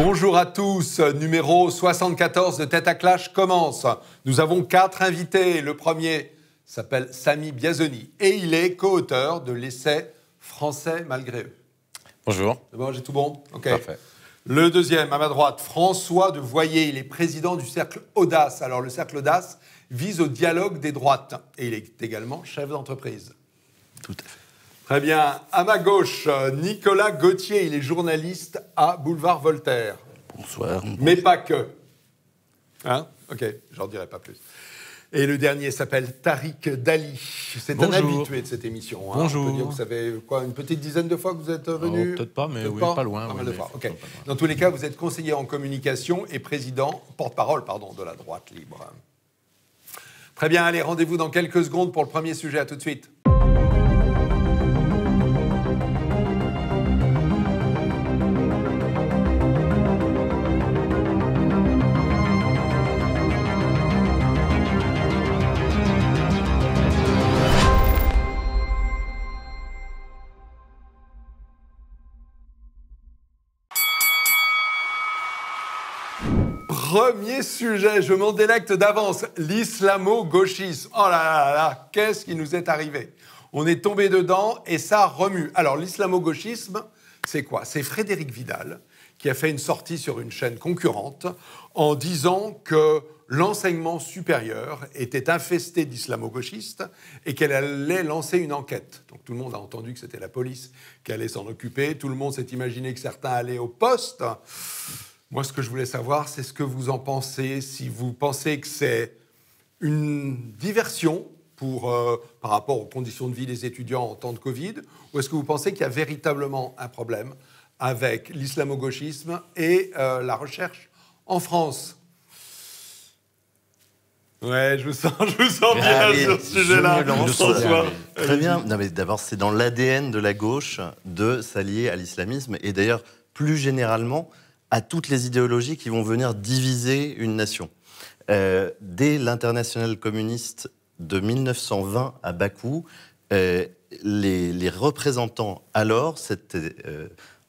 Bonjour à tous, numéro 74 de Tête à Clash commence. Nous avons 4 invités. Le premier s'appelle Samy Biazoni et il est co-auteur de l'essai Français malgré eux. Bonjour. D'abord, j'ai tout bon? Ok. Parfait. Le deuxième, à ma droite, François de Voyer. Il est président du Cercle Audace. Alors, le Cercle Audace vise au dialogue des droites et il est également chef d'entreprise. Tout à fait. Très bien. À ma gauche, Nicolas Gauthier. Il est journaliste à Boulevard Voltaire. Bonsoir. Mais pas que. Hein? Ok, j'en dirai pas plus. Et le dernier s'appelle Tariq Dali. C'est un habitué de cette émission. Hein. Bonjour. On peut dire, vous savez quoi, une petite dizaine de fois que vous êtes venu? Peut-être pas, mais oui, pas loin. Pas mal oui, de fois. Ok. Dans tous les cas, vous êtes conseiller en communication et porte-parole de la droite libre. Très bien, allez, rendez-vous dans quelques secondes pour le premier sujet. À tout de suite. Premier sujet, je m'en délecte d'avance, l'islamo-gauchisme. Oh là là là, qu'est-ce qui nous est arrivé? On est tombé dedans et ça remue. Alors l'islamo-gauchisme, c'est quoi? C'est Frédérique Vidal qui a fait une sortie sur une chaîne concurrente en disant que l'enseignement supérieur était infesté d'islamo-gauchistes et qu'elle allait lancer une enquête. Donc tout le monde a entendu que c'était la police qui allait s'en occuper, tout le monde s'est imaginé que certains allaient au poste. Moi, ce que je voulais savoir, c'est ce que vous en pensez, si vous pensez que c'est une diversion par rapport aux conditions de vie des étudiants en temps de Covid, ou est-ce que vous pensez qu'il y a véritablement un problème avec l'islamo-gauchisme et la recherche en France? Ouais, je vous sens bien sur ce sujet-là. François. Très bien. Non, mais d'abord, c'est dans l'ADN de la gauche de s'allier à l'islamisme et d'ailleurs, plus généralement, à toutes les idéologies qui vont venir diviser une nation. Dès l'internationale communiste de 1920 à Bakou, les représentants alors s'étaient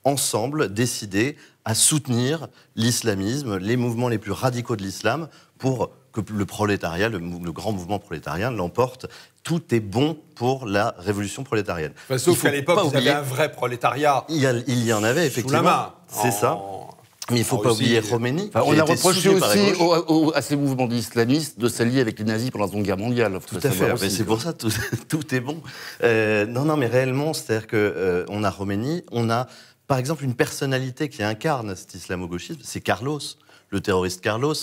ensemble décidés à soutenir l'islamisme, les mouvements les plus radicaux de l'islam, pour que le prolétariat, le grand mouvement prolétarien, l'emporte. Tout est bon pour la révolution prolétarienne. Enfin, sauf qu'à l'époque, vous avez un vrai prolétariat. Il y en avait, effectivement. Sous la main. C'est ça. Mais il ne faut pas oublier Khomeini. Enfin, on a reproché aussi à ces mouvements islamistes de s'allier avec les nazis pendant la Seconde Guerre mondiale. Tout à fait. Aussi, c'est pour ça que tout est bon. Non, mais réellement, c'est-à-dire qu'on a Khomeini, on a par exemple une personnalité qui incarne cet islamo-gauchisme, c'est Carlos, le terroriste Carlos.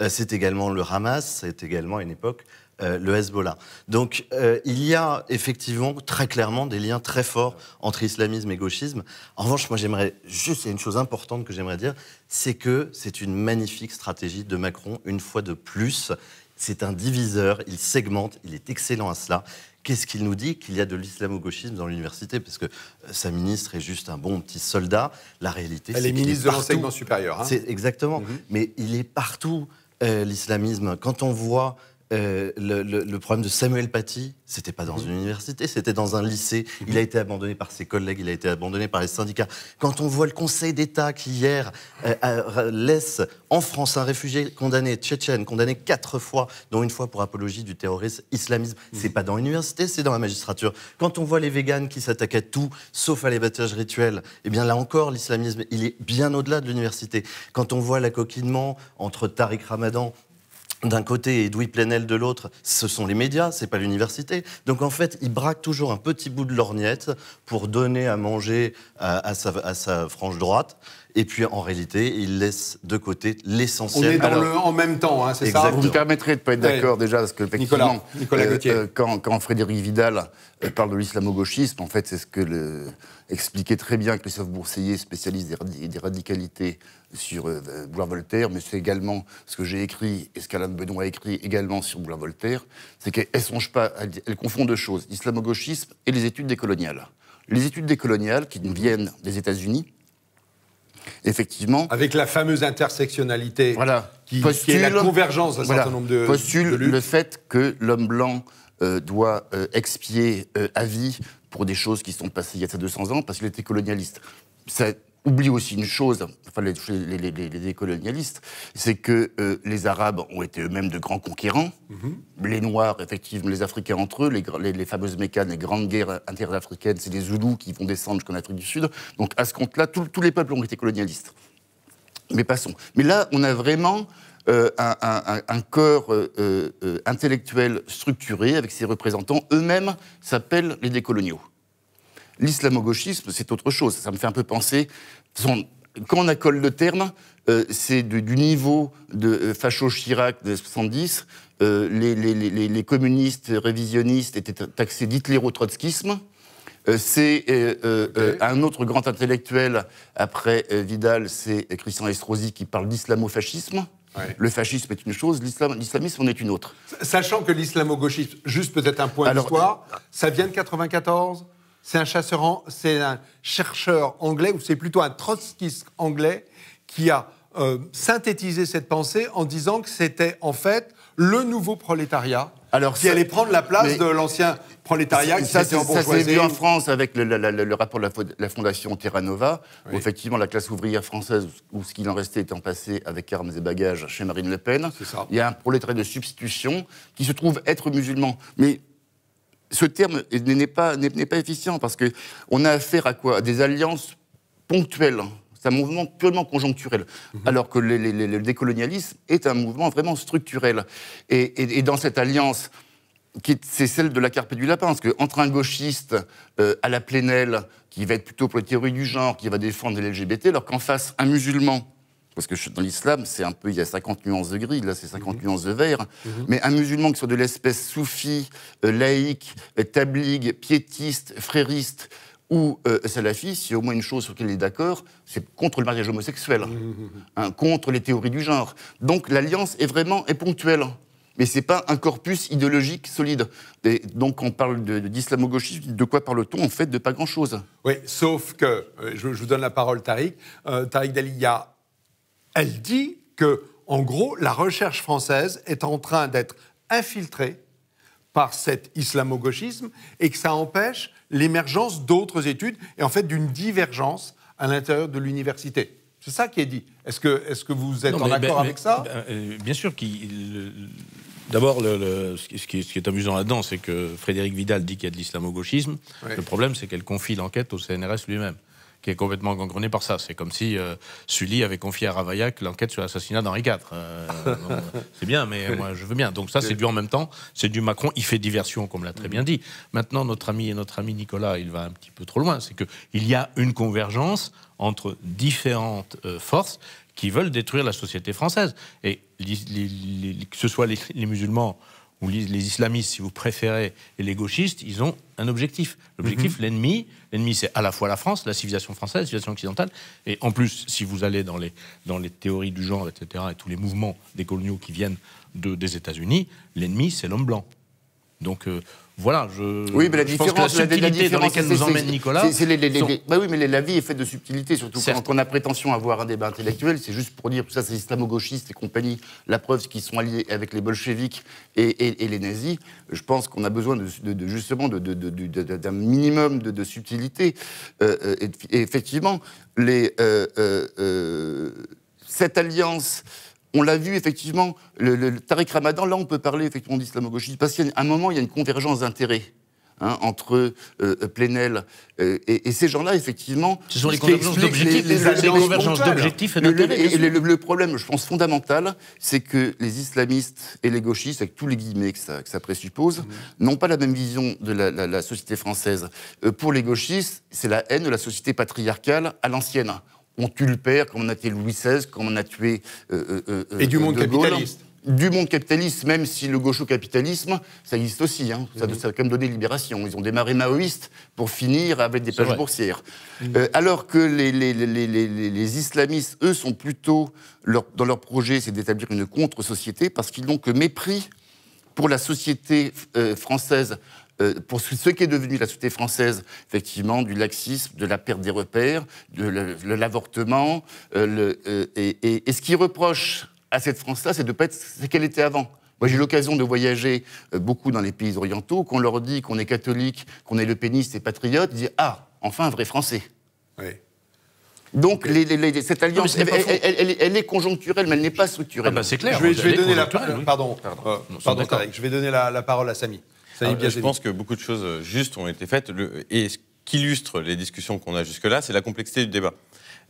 C'est également le Hamas, c'est également à une époque le Hezbollah. Donc il y a effectivement très clairement des liens très forts entre islamisme et gauchisme. En revanche, moi j'aimerais juste, il y a une chose importante que j'aimerais dire, c'est que c'est une magnifique stratégie de Macron, une fois de plus. C'est un diviseur, il segmente, il est excellent à cela. Qu'est-ce qu'il nous dit? Qu'il y a de l'islamo-gauchisme dans l'université, parce que sa ministre est juste un bon petit soldat. La réalité, elle est ministre de l'enseignement supérieur. Hein. C'est exactement. Mais il est partout, l'islamisme. Quand on voit le problème de Samuel Paty, c'était pas dans une université, c'était dans un lycée. Il a été abandonné par ses collègues, il a été abandonné par les syndicats. Quand on voit le Conseil d'État qui, hier, laisse en France un réfugié condamné, tchétchène, condamné 4 fois, dont une fois pour apologie du terrorisme islamisme, c'est pas dans l'université, c'est dans la magistrature. Quand on voit les véganes qui s'attaquent à tout, sauf à l'abattage rituel, eh bien là encore, l'islamisme, il est bien au-delà de l'université. Quand on voit l'acoquinement entre Tariq Ramadan d'un côté et Edoui Plenel de l'autre, ce sont les médias, c'est pas l'université. Donc en fait, il braque toujours un petit bout de lorgnette pour donner à manger à sa frange droite. Et puis en réalité, il laisse de côté l'essentiel. On est dans le en même temps, hein, c'est exactement. ça? Vous me permettrez de ne pas être d'accord déjà, parce que effectivement, Nicolas Gauthier. Quand Frédérique Vidal parle de l'islamo-gauchisme, en fait, c'est ce que expliquait très bien Christophe Bourseiller, spécialiste des radicalités sur Boulevard Voltaire, mais c'est également ce que j'ai écrit et ce qu'Alain Benoît a écrit également sur Boulevard Voltaire, c'est qu'elle songe pas, elle confond deux choses, l'islamo-gauchisme et les études décoloniales. Les études décoloniales qui nous viennent des États-Unis, effectivement. Avec la fameuse intersectionnalité, voilà, qui est la convergence d'un certain nombre de postule luttes. Le fait que l'homme blanc doit expier à vie pour des choses qui sont passées il y a 200 ans, parce qu'il était colonialiste. oublie aussi une chose, enfin les décolonialistes, c'est que les Arabes ont été eux-mêmes de grands conquérants. Les Noirs, effectivement, les Africains entre eux, les fameuses Mécanes, les grandes guerres interafricaines, c'est les Zoulous qui vont descendre jusqu'en Afrique du Sud. Donc à ce compte-là, tous les peuples ont été colonialistes. Mais passons. Mais là, on a vraiment un corps intellectuel structuré, avec ses représentants, eux-mêmes s'appellent les décoloniaux. L'islamo-gauchisme, c'est autre chose. Ça me fait un peu penser... Quand on accole le terme, c'est du niveau de Facho Chirac de 70. Les communistes révisionnistes étaient taxés d'hitléro-trotskisme. C'est un autre grand intellectuel, après Vidal, c'est Christian Estrosi qui parle d'islamo-fascisme. Ouais. Le fascisme est une chose, l'islamisme en est une autre. Sachant que l'islamo-gauchisme, juste peut-être un point d'histoire, ça vient de 94 ? C'est un chercheur anglais, ou c'est plutôt un trotskiste anglais, qui a synthétisé cette pensée en disant que c'était en fait le nouveau prolétariat qui allait prendre la place de l'ancien prolétariat qui était en bourgeoisie. Ça s'est vu en France avec le rapport de la fondation Terra Nova, où effectivement la classe ouvrière française, où ce qu'il en restait étant passé avec armes et bagages chez Marine Le Pen. Il y a un prolétariat de substitution qui se trouve être musulman. Mais ce terme n'est pas efficient parce qu'on a affaire à quoi ? À des alliances ponctuelles. C'est un mouvement purement conjoncturel. Alors que le décolonialisme est un mouvement vraiment structurel. Et dans cette alliance, c'est celle de la carpe et du lapin. Parce qu'entre un gauchiste à la Plenel, qui va être plutôt pour les théories du genre, qui va défendre les LGBT, alors qu'en face, un musulman, parce que dans l'islam, c'est un peu, il y a 50 nuances de gris, là c'est 50 nuances de vert, mais un musulman qui soit de l'espèce soufi, laïque, tabligh, piétiste, frériste ou salafi, s'il y a au moins une chose sur laquelle il est d'accord, c'est contre le mariage homosexuel, contre les théories du genre. Donc l'alliance est ponctuelle. Mais ce n'est pas un corpus idéologique solide. Et donc, quand on parle d'islamo-gauchisme, de quoi parle-t-on ? En fait, de pas grand-chose. Oui, sauf que, je vous donne la parole, Tariq. Tariq Dalia, elle dit que, en gros, la recherche française est en train d'être infiltrée par cet islamo-gauchisme et que ça empêche l'émergence d'autres études et en fait d'une divergence à l'intérieur de l'université. C'est ça qui est dit. Est-ce que vous êtes en accord avec ça ? Bien sûr. D'abord, ce qui est amusant là-dedans, c'est que Frédéric Vidal dit qu'il y a de l'islamo-gauchisme. Ouais. Le problème, c'est qu'elle confie l'enquête au CNRS lui-même, qui est complètement gangrené par ça. C'est comme si Sully avait confié à Ravaillac l'enquête sur l'assassinat d'Henri IV. C'est bien, mais moi, je veux bien. Donc ça, c'est du en même temps. C'est du Macron. Il fait diversion, comme l'a très bien dit. Maintenant, notre ami Nicolas, il va un petit peu trop loin. C'est qu'il y a une convergence entre différentes forces qui veulent détruire la société française. Et que ce soit les musulmans ou les islamistes, si vous préférez, et les gauchistes, ils ont un objectif. L'objectif, l'ennemi, c'est à la fois la France, la civilisation française, la civilisation occidentale, et en plus, si vous allez dans les théories du genre, etc., et tous les mouvements décoloniaux qui viennent des États-Unis, l'ennemi, c'est l'homme blanc. Donc, voilà, oui, mais je pense que la subtilité dans laquelle nous emmène Nicolas... oui, mais la vie est faite de subtilité, surtout quand on a prétention à avoir un débat intellectuel, c'est juste pour dire tout ça, c'est islamo-gauchiste et compagnie, la preuve qu'ils sont alliés avec les bolcheviks et les nazis. Je pense qu'on a besoin justement d'un minimum de subtilité. Et effectivement, cette alliance... On l'a vu, effectivement, le Tariq Ramadan, là, on peut parler, effectivement, d'islamo-gauchisme, parce qu'à un moment, il y a une convergence d'intérêts entre Plenel et ces gens-là, effectivement... Ce sont les convergences d'objectifs et d'intérêts. Le problème, je pense, fondamental, c'est que les islamistes et les gauchistes, avec tous les guillemets que ça présuppose, n'ont pas la même vision de la société française. Pour les gauchistes, c'est la haine de la société patriarcale à l'ancienne. On tue le père, comme on a tué Louis XVI, comme on a tué et du monde capitaliste. Du monde capitaliste, même si le gaucho-capitalisme, ça existe aussi. Ça a quand même donné libération. Ils ont démarré maoïstes pour finir avec des plages boursières. Alors que les islamistes, eux, sont plutôt, dans leur projet, c'est d'établir une contre-société, parce qu'ils n'ont que mépris pour la société française, pour ce qui est devenu la société française, effectivement, du laxisme, de la perte des repères, de l'avortement. Et ce qui reproche à cette France-là, c'est de ne pas être ce qu'elle était avant. Moi, j'ai eu l'occasion de voyager beaucoup dans les pays orientaux. Qu'on leur dit qu'on est catholique, qu'on est le péniste et patriote, ils disent « Ah, enfin un vrai Français ». Oui. Donc cette alliance, elle est conjoncturelle, mais elle n'est pas structurelle. Ah bah c'est clair. Je vais donner la Pardon, Tarek, je vais donner la parole à Samy. Je pense que beaucoup de choses justes ont été faites. Et ce qui illustre les discussions qu'on a jusque-là, c'est la complexité du débat.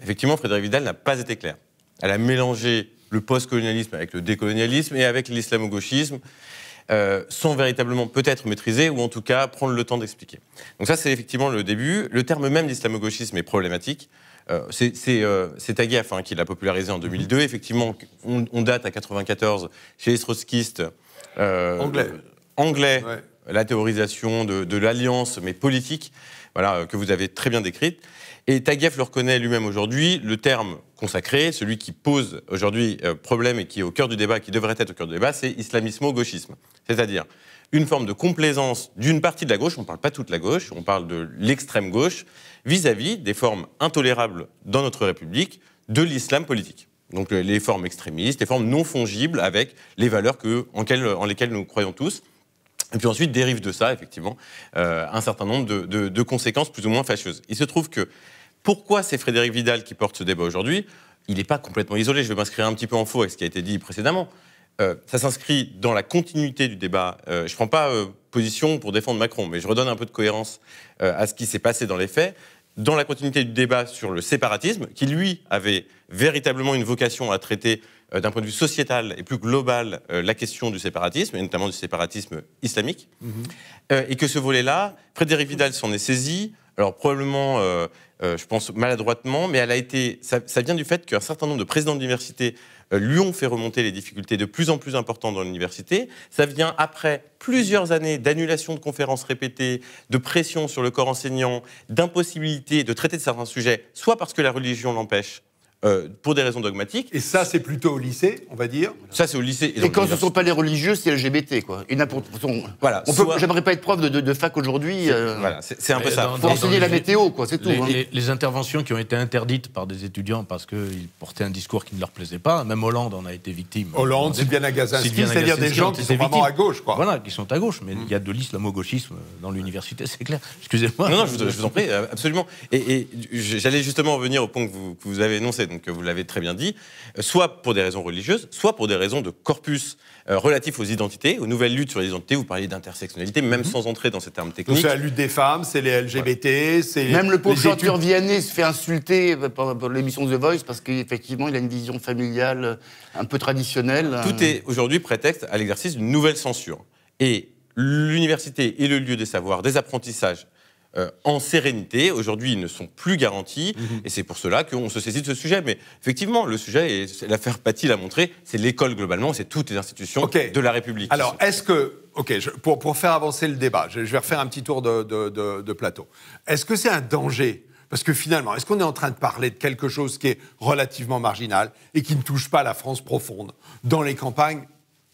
Effectivement, Frédérique Vidal n'a pas été claire. Elle a mélangé le post-colonialisme avec le décolonialisme et avec l'islamo-gauchisme, sans véritablement peut-être maîtriser ou en tout cas prendre le temps d'expliquer. Donc ça, c'est effectivement le début. Le terme même d'islamo-gauchisme est problématique. C'est Taguieff qui l'a popularisé en 2002. Effectivement, on date à 94 chez les trotskistes anglais. Ouais. La théorisation de l'alliance, mais politique, voilà, que vous avez très bien décrite. Et Taguieff le reconnaît lui-même aujourd'hui, le terme consacré, celui qui pose aujourd'hui problème et qui est au cœur du débat, qui devrait être au cœur du débat, c'est islamismo-gauchisme. C'est-à-dire une forme de complaisance d'une partie de la gauche, on ne parle pas toute la gauche, on parle de l'extrême gauche, vis-à-vis des formes intolérables dans notre République de l'islam politique. Donc les formes extrémistes, les formes non fongibles avec les valeurs en lesquelles nous croyons tous. Et puis ensuite dérive de ça, effectivement, un certain nombre de conséquences plus ou moins fâcheuses. Il se trouve que, pourquoi c'est Frédérique Vidal qui porte ce débat aujourd'hui ? Il n'est pas complètement isolé, je vais m'inscrire un petit peu en faux avec ce qui a été dit précédemment. Ça s'inscrit dans la continuité du débat. Je ne prends pas position pour défendre Macron, mais je redonne un peu de cohérence à ce qui s'est passé dans les faits. Dans la continuité du débat sur le séparatisme, qui lui avait véritablement une vocation à traiter d'un point de vue sociétal et plus global la question du séparatisme, et notamment du séparatisme islamique, et que ce volet-là, Frédérique Vidal s'en est saisi, alors probablement, je pense maladroitement, mais ça vient du fait qu'un certain nombre de présidents d'université lui ont fait remonter les difficultés de plus en plus importantes dans l'université. Ça vient après plusieurs années d'annulation de conférences répétées, de pression sur le corps enseignant, d'impossibilité de traiter de certains sujets, soit parce que la religion l'empêche, pour des raisons dogmatiques. Et ça, c'est plutôt au lycée, on va dire. Ça, c'est au lycée. Et quand ce ne sont pas les religieux, c'est LGBT, quoi. Voilà. J'aimerais pas être prof de fac aujourd'hui. Voilà, c'est un peu ça. Pour enseigner la météo, quoi, c'est tout. Les interventions qui ont été interdites par des étudiants parce qu'ils portaient un discours qui ne leur plaisait pas, même Hollande en a été victime. Hollande, Sylviane Agacinski, c'est-à-dire des gens qui sont vraiment à gauche, quoi. Voilà, qui sont à gauche, mais il y a de l'islamo-gauchisme dans l'université, c'est clair. Excusez-moi. Non, je vous en prie, absolument. Et j'allais justement revenir au point que vous avez énoncé. Donc vous l'avez très bien dit, soit pour des raisons religieuses, soit pour des raisons de corpus relatifs aux identités, aux nouvelles luttes sur les identités. Vous parliez d'intersectionnalité, même sans entrer dans ces termes techniques. C'est la lutte des femmes, c'est les LGBT, c'est... Même le pauvre chanteur Vianney se fait insulter par l'émission The Voice parce qu'effectivement, il a une vision familiale un peu traditionnelle. Tout est aujourd'hui prétexte à l'exercice d'une nouvelle censure. Et l'université est le lieu des savoirs, des apprentissages, en sérénité. Aujourd'hui, ils ne sont plus garantis, et c'est pour cela qu'on se saisit de ce sujet. Mais effectivement, le sujet, et l'affaire Paty l'a montré, c'est l'école globalement, c'est toutes les institutions de la République. Alors, est-ce que, pour faire avancer le débat, je vais refaire un petit tour de plateau. Est-ce que c'est un danger ? Parce que finalement, est-ce qu'on est en train de parler de quelque chose qui est relativement marginal et qui ne touche pas la France profonde ? Dans les campagnes,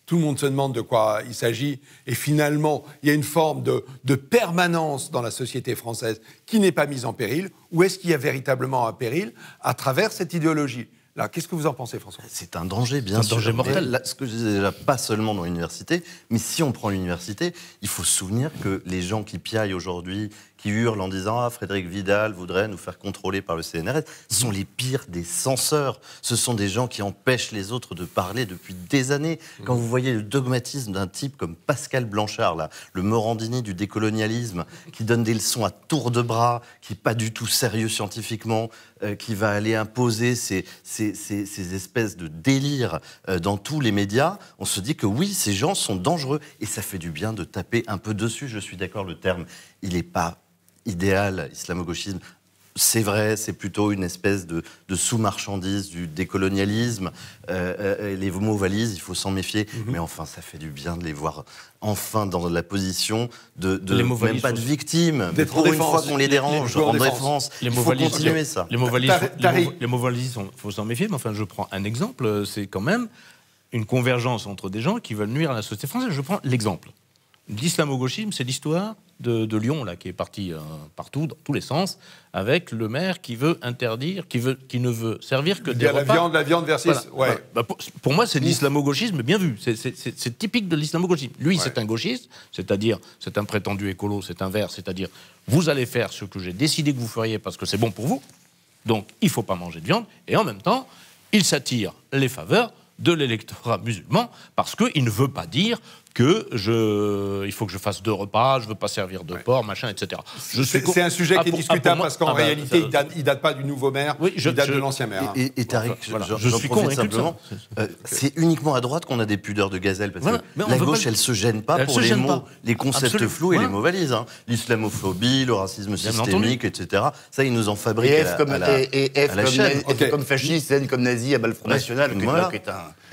tout le monde se demande de quoi il s'agit. Et finalement, il y a une forme de permanence dans la société française qui n'est pas mise en péril. Ou est-ce qu'il y a véritablement un péril à travers cette idéologie ? Là, qu'est-ce que vous en pensez, François ? C'est un danger, bien sûr. Un danger mortel. Là, ce que je disais déjà, pas seulement dans l'université, mais si on prend l'université, il faut se souvenir que les gens qui piaillent aujourd'hui, qui hurlent en disant « Ah, Frédérique Vidal voudrait nous faire contrôler par le CNRS », sont les pires des censeurs. Ce sont des gens qui empêchent les autres de parler depuis des années. Quand vous voyez le dogmatisme d'un type comme Pascal Blanchard, là, le Morandini du décolonialisme, qui donne des leçons à tour de bras, qui n'est pas du tout sérieux scientifiquement, qui va aller imposer ces espèces de délires dans tous les médias, on se dit que oui, ces gens sont dangereux. Et ça fait du bien de taper un peu dessus. Je suis d'accord, le terme, il n'est pas idéal, islamo-gauchisme. C'est vrai, c'est plutôt une espèce de sous-marchandise du décolonialisme. Les mots valises, il faut s'en méfier. Mais enfin, ça fait du bien de les voir enfin dans la position de même pas de victimes. Mais pour une fois qu'on les dérange, en défense, il faut continuer ça. Les mots valises, il faut s'en méfier. Mais enfin, je prends un exemple. C'est quand même une convergence entre des gens qui veulent nuire à la société française. Je prends l'exemple. L'islamo-gauchisme, c'est l'histoire de Lyon, là, qui est parti partout, dans tous les sens, avec le maire qui veut interdire, qui ne veut servir que des repas. La viande versus... Voilà. Ouais. Bah, pour moi, c'est de l'islamo-gauchisme bien vu. C'est typique de l'islamo-gauchisme. Lui, c'est un gauchiste, c'est-à-dire, c'est un prétendu écolo, c'est un vert, c'est-à-dire, vous allez faire ce que j'ai décidé que vous feriez parce que c'est bon pour vous. Donc, il ne faut pas manger de viande. Et en même temps, il s'attire les faveurs de l'électorat musulman parce qu'il ne veut pas dire il faut que je fasse 2 repas, je ne veux pas servir de porc, machin, etc. C'est un sujet qui est discutable parce qu'en réalité, il ne date pas du nouveau maire, il date de l'ancien maire. Et Tariq, je suis convaincu simplement, c'est uniquement à droite qu'on a des pudeurs de gazelle, parce que la gauche, elle ne se gêne pas pour les mots, les concepts flous et les mots valises. Hein. L'islamophobie, le racisme systémique, etc. Ça, ils nous en fabriquent comme fasciste, N comme nazi, à bas le Front National.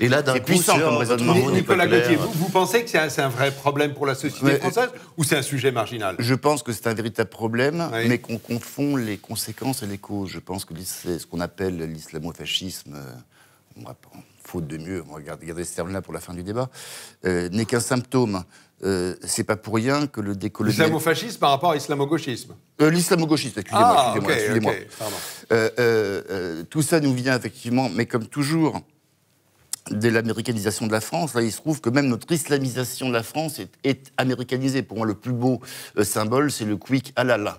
Et là, d'un coup, puissant comme raisonnement. Nicolas Gauthier, vous pensez que c'est un vrai problème pour la société française ou c'est un sujet marginal? Je pense que c'est un véritable problème, mais qu'on confond les conséquences et les causes. Je pense que c'est ce qu'on appelle l'islamo-fascisme, faute de mieux, on va garder ce terme-là pour la fin du débat, n'est qu'un symptôme. C'est pas pour rien que le décolonialisme... L'islamo-fascisme par rapport à l'islamo-gauchisme. L'islamo-gauchisme, excusez-moi. Tout ça nous vient effectivement, mais comme toujours... de l'américanisation de la France, là, il se trouve que même notre islamisation de la France est américanisée. Pour moi, le plus beau symbole, c'est le quick halal.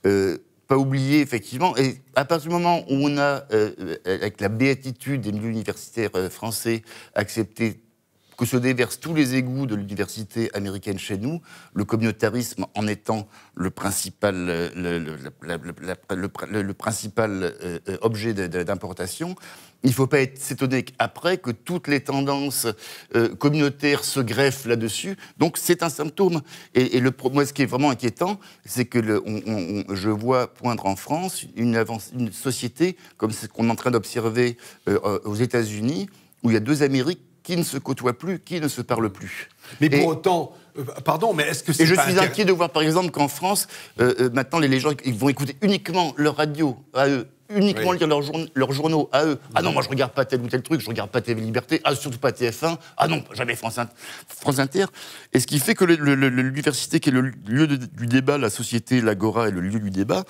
Pas oublier, effectivement, et à partir du moment où on a, avec la béatitude des milieux universitaires français, accepté que se déversent tous les égouts de l'université américaine chez nous, le communautarisme en étant le principal objet d'importation, il ne faut pas s'étonner qu'après que toutes les tendances communautaires se greffent là-dessus. Donc c'est un symptôme. Et moi, ce qui est vraiment inquiétant, c'est que je vois poindre en France une société comme ce qu'on est en train d'observer aux États-Unis, où il y a 2 Amériques qui ne se côtoient plus, qui ne se parlent plus. Mais pour autant, pardon, mais est-ce que c'est pas... Et je suis inquiet de voir, par exemple, qu'en France, maintenant, les gens ils vont écouter uniquement leur radio à eux, uniquement lire leurs journaux à eux. Ah non, moi je regarde pas tel ou tel truc, je regarde pas TV Liberté, surtout pas TF1, ah non, jamais France Inter. Et ce qui fait que l'université, qui est le lieu du débat, la société, l'agora est le lieu du débat,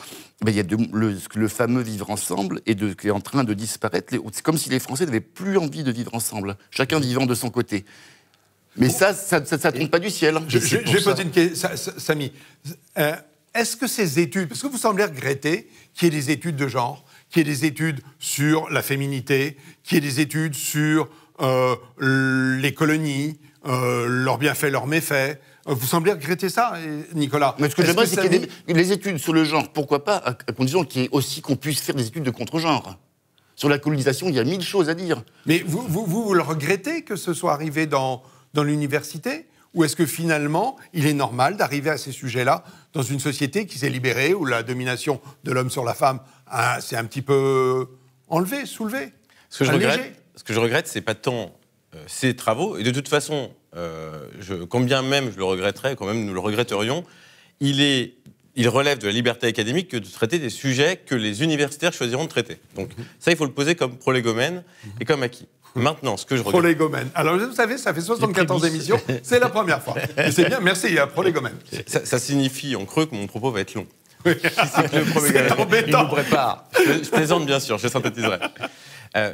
il y a le fameux vivre ensemble qui est en train de disparaître. C'est comme si les Français n'avaient plus envie de vivre ensemble, chacun vivant de son côté. Mais ça tombe pas du ciel. Je vais poser une question, Samy. Est-ce que ces études, parce que vous semblez regretter qu'il y ait des études de genre, qu'il y ait des études sur la féminité, qu'il y ait des études sur les colonies, leurs bienfaits, leurs méfaits, vous semblez regretter ça, Nicolas? Mais ce que j'aimerais, c'est qu'il y ait des études sur le genre, pourquoi pas, à condition qu'on puisse faire des études de contre-genre. Sur la colonisation, il y a 1000 choses à dire. Mais vous le regrettez que ce soit arrivé dans l'université? Ou est-ce que finalement, il est normal d'arriver à ces sujets-là dans une société qui s'est libérée, où la domination de l'homme sur la femme s'est un petit peu enlevée, soulevée? Ce que je regrette, c'est pas tant ces travaux, et de toute façon, quand bien même je le regretterais, quand même nous le regretterions, il relève de la liberté académique que de traiter des sujets que les universitaires choisiront de traiter. Donc ça, il faut le poser comme prolégomène et comme acquis. Maintenant, ce que je regrette... Prolégomène. Alors, vous savez, ça fait 74 émissions, c'est la première fois. Mais c'est bien, merci, prolégomène. Ça signifie en creux que mon propos va être long. C'est embêtant. Il nous prépare. Je plaisante, bien sûr, je synthétiserai.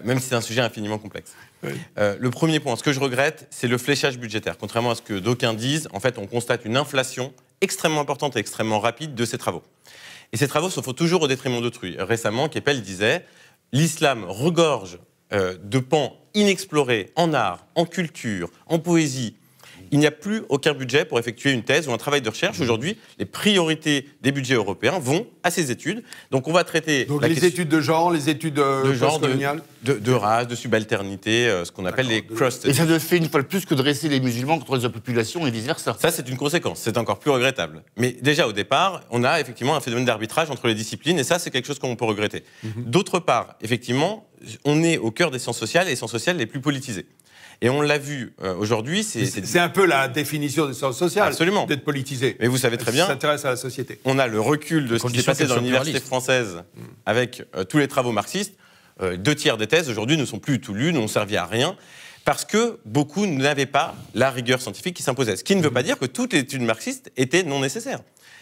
Même si c'est un sujet infiniment complexe. Oui. Le premier point, ce que je regrette, c'est le fléchage budgétaire. Contrairement à ce que d'aucuns disent, en fait, on constate une inflation extrêmement importante et extrêmement rapide de ces travaux. Et ces travaux se font toujours au détriment d'autrui. Récemment, Keppel disait « L'islam regorge de pans inexplorés en art, en culture, en poésie. Il n'y a plus aucun budget pour effectuer une thèse ou un travail de recherche. Aujourd'hui, les priorités des budgets européens vont à ces études. Donc on va traiter... Donc les études de genre, les études post-coloniales de race, de subalternité, ce qu'on appelle les cross-studies. Et ça ne fait une fois de plus que dresser les musulmans contre les autres populations et vice-versa. Ça, c'est une conséquence. C'est encore plus regrettable. Mais déjà, au départ, on a effectivement un phénomène d'arbitrage entre les disciplines, et ça, c'est quelque chose qu'on peut regretter. D'autre part, effectivement, on est au cœur des sciences sociales, et les sciences sociales les plus politisées. Et on l'a vu aujourd'hui, c'est un peu la définition des sciences sociales, d'être politisé. Mais vous savez très bien, ça s'intéresse à la société. On a le recul de ce qui s'est passé dans l'université française avec tous les travaux marxistes. 2/3 des thèses aujourd'hui ne sont plus du tout lues, n'ont servi à rien, parce que beaucoup n'avaient pas la rigueur scientifique qui s'imposait. Ce qui ne veut pas dire que toutes les études marxistes étaient non nécessaires.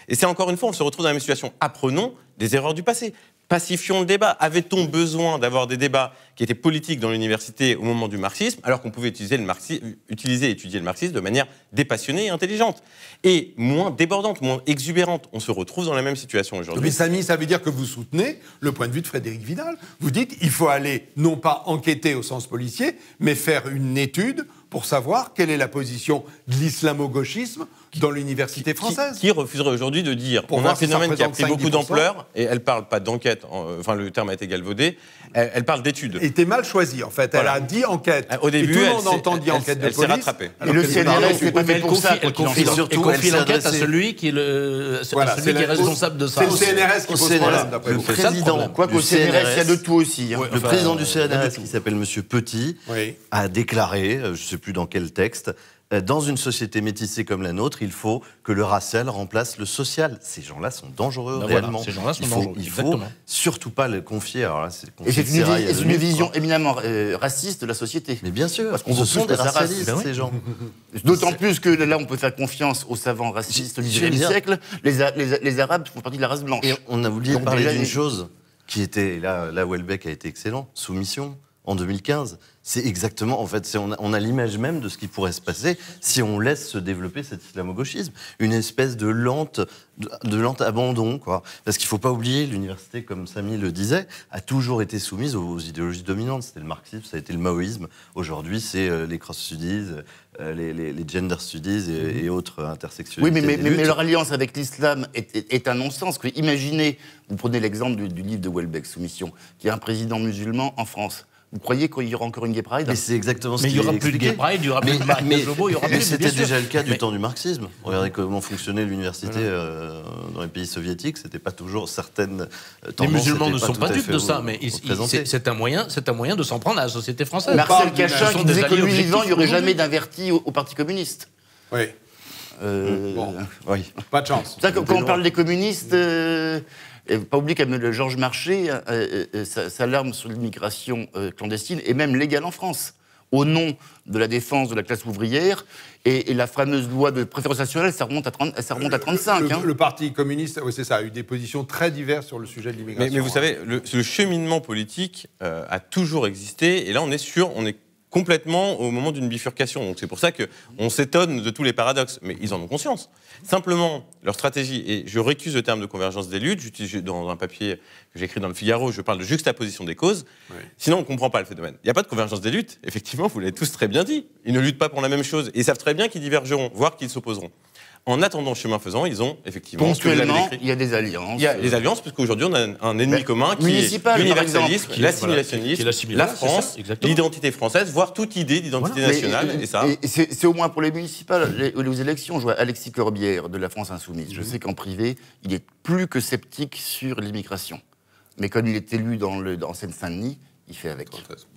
Et c'est encore une fois, on se retrouve dans la même situation. Apprenons des erreurs du passé. pacifions le débat. Avait-on besoin d'avoir des débats qui étaient politiques dans l'université au moment du marxisme, alors qu'on pouvait utiliser et étudier le marxisme de manière dépassionnée et intelligente, et moins débordante, moins exubérante? On se retrouve dans la même situation aujourd'hui. Mais Samy, ça veut dire que vous soutenez le point de vue de Frédérique Vidal. Vous dites qu'il faut aller, non pas enquêter au sens policier, mais faire une étude pour savoir quelle est la position de l'islamo-gauchisme dans l'université française. Qui refuserait aujourd'hui de dire on a un phénomène qui a pris beaucoup d'ampleur, et elle ne parle pas d'enquête, enfin le terme a été galvaudé, elle parle d'études. Elle était mal choisie, en fait. Voilà. Elle a dit enquête. Au début, et tout le monde entend dit enquête de elle police. s'est rattrapée. Et le CNRS, c'est pas fait pour ça. Elle confie l'enquête à celui qui est responsable de ça. C'est le CNRS qui pose problème, d'après Le vous. président, Quoique au CNRS, il y a de tout aussi. le président du CNRS, qui s'appelle Monsieur Petit, Oui. a déclaré, je ne sais plus dans quel texte, dans une société métissée comme la nôtre, il faut que le racial remplace le social. Ces gens-là sont dangereux, réellement. Ces gens-là sont dangereux, Il faut exactement. surtout pas le confier. Alors là, c'est Et c'est une vision éminemment raciste de la société. Mais bien sûr, Parce qu'on ce veut sont plus des que ça racialistes, reste. ces gens. D'autant plus que là, on peut faire confiance aux savants racistes du XIXe siècle. Les Arabes font partie de la race blanche. Et on a oublié de Donc parler déjà, d'une il- chose qui était, là où Houellebecq a été excellent, Soumission, en 2015. C'est exactement, en fait, on a l'image même de ce qui pourrait se passer si on laisse se développer cet islamo-gauchisme. Une espèce de lente abandon, quoi. Parce qu'il ne faut pas oublier, l'université, comme Samy le disait, a toujours été soumise aux idéologies dominantes. C'était le marxisme, ça a été le maoïsme. Aujourd'hui, c'est les cross-studies, les gender studies et autres intersectionnalités. Oui, des mais luttes. leur alliance avec l'islam est un non-sens. Imaginez, vous prenez l'exemple du livre de Houellebecq, Soumission, qui est un président musulman en France. Vous croyez qu'il y aura encore une gay pride? Mais c'est exactement ce Mais il qui n'y aura est plus de expliqué. gay pride, il n'y aura plus de marque de Jobo, il y aura plus Mais de... c'était bien sûr. déjà le cas du Mais- temps du marxisme. Regardez comment fonctionnait l'université dans les pays soviétiques. C'était pas toujours certaines Les tendances. musulmans n'étaient ne sont tout pas à dupes fait de ça, mais représentées. c'est un moyen de s'en prendre à la société française. Marcel Cachin Ce sont qui des disait que alliés lui vivant, il n'y aurait objectifs jamais d'inverti au Parti communiste. Oui. Bon, Oui. pas de chance. C'est ça, quand on parle des communistes, pas oublier que Georges Marchais s'alarme sur l'immigration clandestine et même légale en France, au nom de la défense de la classe ouvrière. Et la fameuse loi de préférence nationale, ça remonte à 35. Le Parti communiste, oui, c'est ça, a eu des positions très diverses sur le sujet de l'immigration. Mais vous savez, le cheminement politique a toujours existé, et là on est complètement au moment d'une bifurcation. Donc c'est pour ça qu'on s'étonne de tous les paradoxes, mais ils en ont conscience. Simplement, leur stratégie, et je récuse le terme de convergence des luttes, j'utilise dans un papier que j'ai écrit dans le Figaro, je parle de juxtaposition des causes, sinon on ne comprend pas le phénomène. Il n'y a pas de convergence des luttes, effectivement, vous l'avez tous très bien dit. Ils ne luttent pas pour la même chose, et ils savent très bien qu'ils divergeront, voire qu'ils s'opposeront. En attendant, chemin faisant, ils ont effectivement... Ponctuellement, il y a des alliances. Il y a les alliances, parce qu'aujourd'hui, on a un ennemi commun qui est municipal, par l'universalisme, exemple. l'assimilationnisme, la France, c'est ça, exactement. l'identité française, voire toute idée d'identité nationale. Et ça, C'est au moins pour les municipales. Les élections, je vois Alexis Corbière de la France Insoumise. Je sais qu'en privé, il est plus que sceptique sur l'immigration. Mais comme il est élu en Seine-Saint-Denis, il fait avec.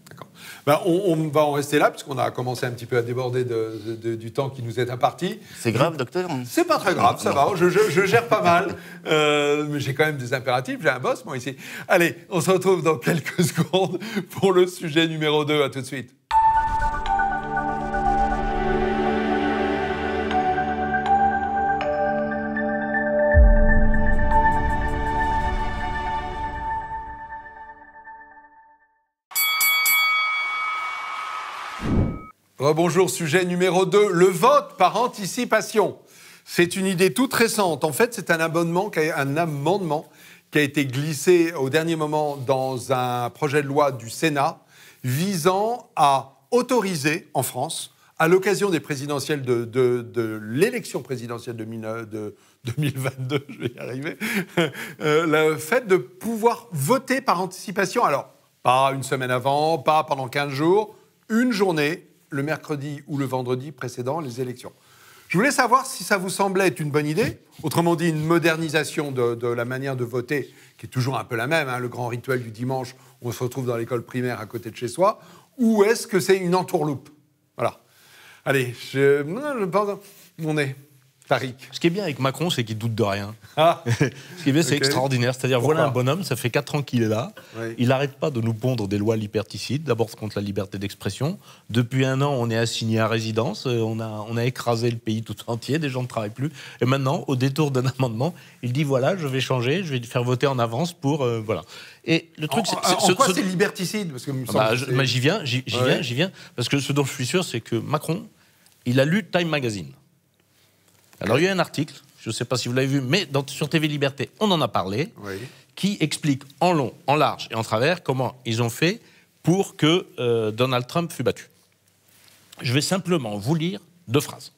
D'accord. Ben, on va en rester là, puisqu'on a commencé un petit peu à déborder du temps qui nous est imparti. C'est grave, docteur? C'est pas très grave, ça va, je gère pas mal. Mais j'ai quand même des impératifs, j'ai un boss, moi, ici. Allez, on se retrouve dans quelques secondes pour le sujet numéro 2. À tout de suite. Rebonjour, sujet numéro 2, le vote par anticipation. C'est une idée toute récente. En fait, c'est un amendement qui a été glissé au dernier moment dans un projet de loi du Sénat visant à autoriser en France, à l'occasion des présidentielles de l'élection présidentielle de 2022, je vais y arriver, le fait de pouvoir voter par anticipation. Alors, pas une semaine avant, pas pendant 15 jours, une journée, le mercredi ou le vendredi précédant les élections. Je voulais savoir si ça vous semblait être une bonne idée, autrement dit une modernisation de la manière de voter, qui est toujours un peu la même, hein, le grand rituel du dimanche où on se retrouve dans l'école primaire à côté de chez soi, ou est-ce que c'est une entourloupe? Voilà. Allez, je pense... On est... Tariq. Ce qui est bien avec Macron, c'est qu'il doute de rien. Ah, Ce qui est bien, c'est extraordinaire. C'est-à-dire, Pourquoi voilà un bonhomme, ça fait 4 ans qu'il est là. Oui. Il n'arrête pas de nous pondre des lois liberticides, d'abord contre la liberté d'expression. Depuis un an, on est assigné à résidence. On a écrasé le pays tout entier, des gens ne travaillent plus. Et maintenant, au détour d'un amendement, il dit voilà, je vais changer, je vais faire voter en avance pour. Voilà. Et le truc, en quoi c'est liberticide? Parce que il me semble que c'est- j'y viens. Parce que ce dont je suis sûr, c'est que Macron, il a lu Time Magazine. Alors, il y a un article, je ne sais pas si vous l'avez vu, mais sur TV Liberté, on en a parlé, Oui. qui explique en long, en large et en travers comment ils ont fait pour que Donald Trump fût battu. Je vais simplement vous lire 2 phrases.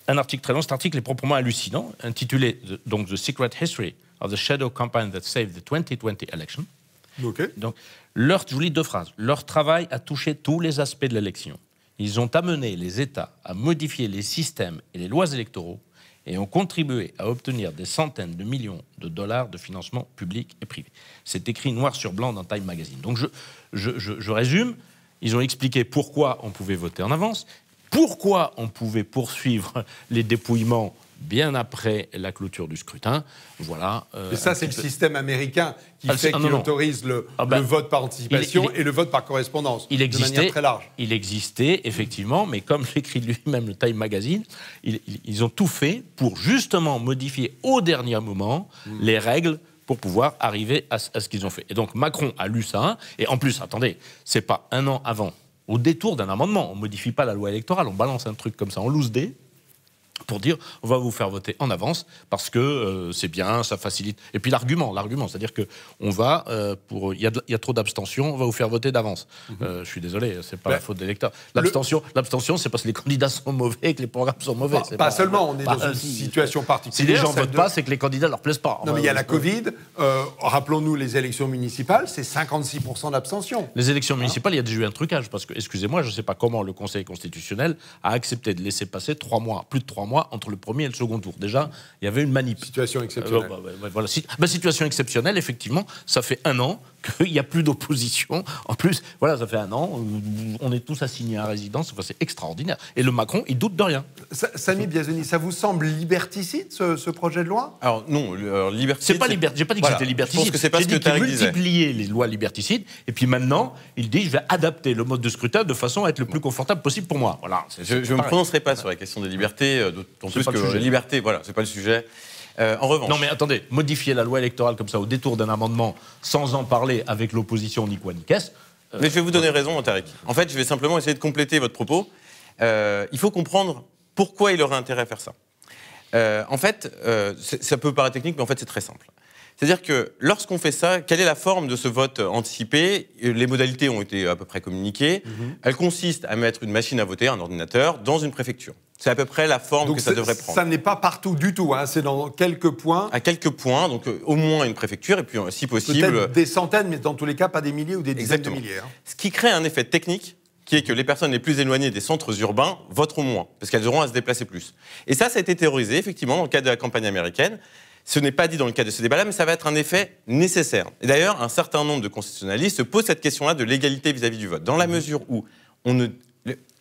Un article très long, cet article est proprement hallucinant, intitulé donc The Secret History of the Shadow Campaign That Saved the 2020 Election. Ok. Donc, je vous lis 2 phrases. Leur travail a touché tous les aspects de l'élection. Ils ont amené les États à modifier les systèmes et les lois électoraux et ont contribué à obtenir des centaines de millions de dollars de financement public et privé. C'est écrit noir sur blanc dans Time Magazine. Donc je résume. Ils ont expliqué pourquoi on pouvait voter en avance, pourquoi on pouvait poursuivre les dépouillements bien après la clôture du scrutin. Voilà. Et ça, c'est le système américain qui autorise le vote par anticipation et le vote par correspondance, de manière très large. Il existait, effectivement, mais comme l'écrit lui-même le Time Magazine, ils ont tout fait pour justement modifier au dernier moment les règles pour pouvoir arriver à ce qu'ils ont fait. Et donc Macron a lu ça, et en plus, attendez, c'est pas un an avant, au détour d'un amendement, on modifie pas la loi électorale, on balance un truc comme ça en loose day, pour dire on va vous faire voter en avance parce que c'est bien, ça facilite. Et puis l'argument, c'est-à-dire que on va il y a trop d'abstention, on va vous faire voter d'avance. Je suis désolé, c'est pas la faute des électeurs. L'abstention, c'est parce que les candidats sont mauvais et que les programmes sont mauvais. Pas seulement, on est dans une situation particulière. Si les gens votent pas, c'est que les candidats leur plaisent pas. Non, mais il y a la Covid. Rappelons-nous les élections municipales, c'est 56% d'abstention. Les élections municipales, il y a déjà eu un trucage parce que, excusez-moi, je ne sais pas comment le Conseil constitutionnel a accepté de laisser passer 3 mois, plus de 3 mois entre le premier et le second tour. Déjà, il y avait une manip. Situation exceptionnelle. Voilà. Situation exceptionnelle, effectivement, ça fait 1 an qu'il n'y a plus d'opposition. En plus, voilà, ça fait 1 an, on est tous assignés à résidence, enfin, c'est extraordinaire. Et le Macron, il doute de rien. Samy Biazoni, ça vous semble liberticide, ce projet de loi? Alors non, liberticide... C'est pas liberticide. J'ai pas dit que c'était liberticide. Je pense que c'est pas ce que Tariq disait. Multiplier les lois liberticides, et puis maintenant, il dit, je vais adapter le mode de scrutin de façon à être le plus confortable possible pour moi. Voilà. Je ne me prononcerai pas sur la question des libertés, d'autant plus que liberté, voilà, c'est pas le sujet. En revanche... Non mais attendez, modifier la loi électorale comme ça au détour d'un amendement sans en parler avec l'opposition ni quoi ni qu'est-ce... Mais je vais vous donner raison, Tariq. En fait, je vais simplement essayer de compléter votre propos. Il faut comprendre pourquoi il aurait intérêt à faire ça. En fait, ça peut paraître technique, mais en fait, c'est très simple. C'est-à-dire que lorsqu'on fait ça, quelle est la forme de ce vote anticipé? Les modalités ont été à peu près communiquées. Elle consiste à mettre une machine à voter, un ordinateur, dans une préfecture. C'est à peu près la forme que ça devrait prendre. Ça n'est pas partout du tout, hein, c'est dans quelques points. À quelques points, donc au moins une préfecture, et puis si possible... Peut-être des centaines, mais dans tous les cas, pas des milliers ou des dizaines de milliers. Hein. Ce qui crée un effet technique, qui est que les personnes les plus éloignées des centres urbains voteront moins, parce qu'elles auront à se déplacer plus. Et ça a été théorisé, effectivement, dans le cadre de la campagne américaine. Ce n'est pas dit dans le cadre de ce débat-là, mais ça va être un effet nécessaire. Et d'ailleurs, un certain nombre de constitutionnalistes se posent cette question-là de l'égalité vis-à-vis du vote, dans la mesure où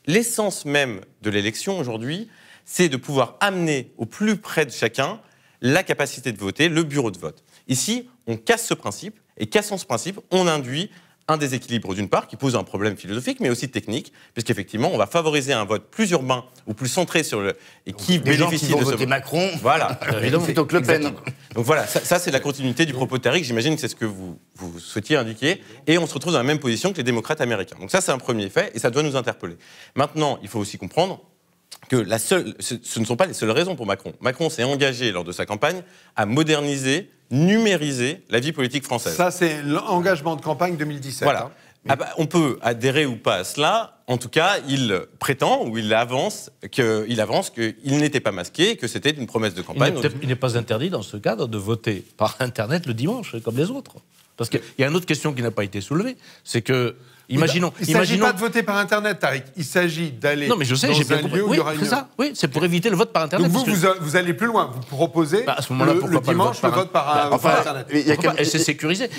l'essence même de l'élection aujourd'hui, c'est de pouvoir amener au plus près de chacun la capacité de voter, le bureau de vote. Ici, on casse ce principe, et cassant ce principe, on induit un déséquilibre d'une part, qui pose un problème philosophique, mais aussi technique, puisqu'effectivement, on va favoriser un vote plus urbain ou plus centré sur le... et qui bénéficie de ce vote. Macron, voilà, plutôt que Le Pen. Donc voilà, ça c'est la continuité du propos de Tariq, j'imagine que c'est ce que vous souhaitiez indiquer, et on se retrouve dans la même position que les démocrates américains. Donc ça, c'est un premier fait, et ça doit nous interpeller. Maintenant, il faut aussi comprendre que ce ne sont pas les seules raisons pour Macron. Macron s'est engagé lors de sa campagne à moderniser, numériser la vie politique française. Ça, c'est l'engagement de campagne 2017. Voilà. Ah bah, on peut adhérer ou pas à cela. En tout cas, il prétend ou il avance qu'il n'était pas masqué et que c'était une promesse de campagne. Il n'est pas interdit, dans ce cadre, de voter par Internet le dimanche, comme les autres. Parce qu'il y a une autre question qui n'a pas été soulevée, c'est que... Il ne s'agit pas de voter par Internet, Tariq. Il s'agit d'aller dans un lieu où il y aura une... Oui, c'est pour éviter le vote par Internet. Donc vous allez plus loin. Vous proposez le dimanche le vote par Internet. Et c'est sécurisé.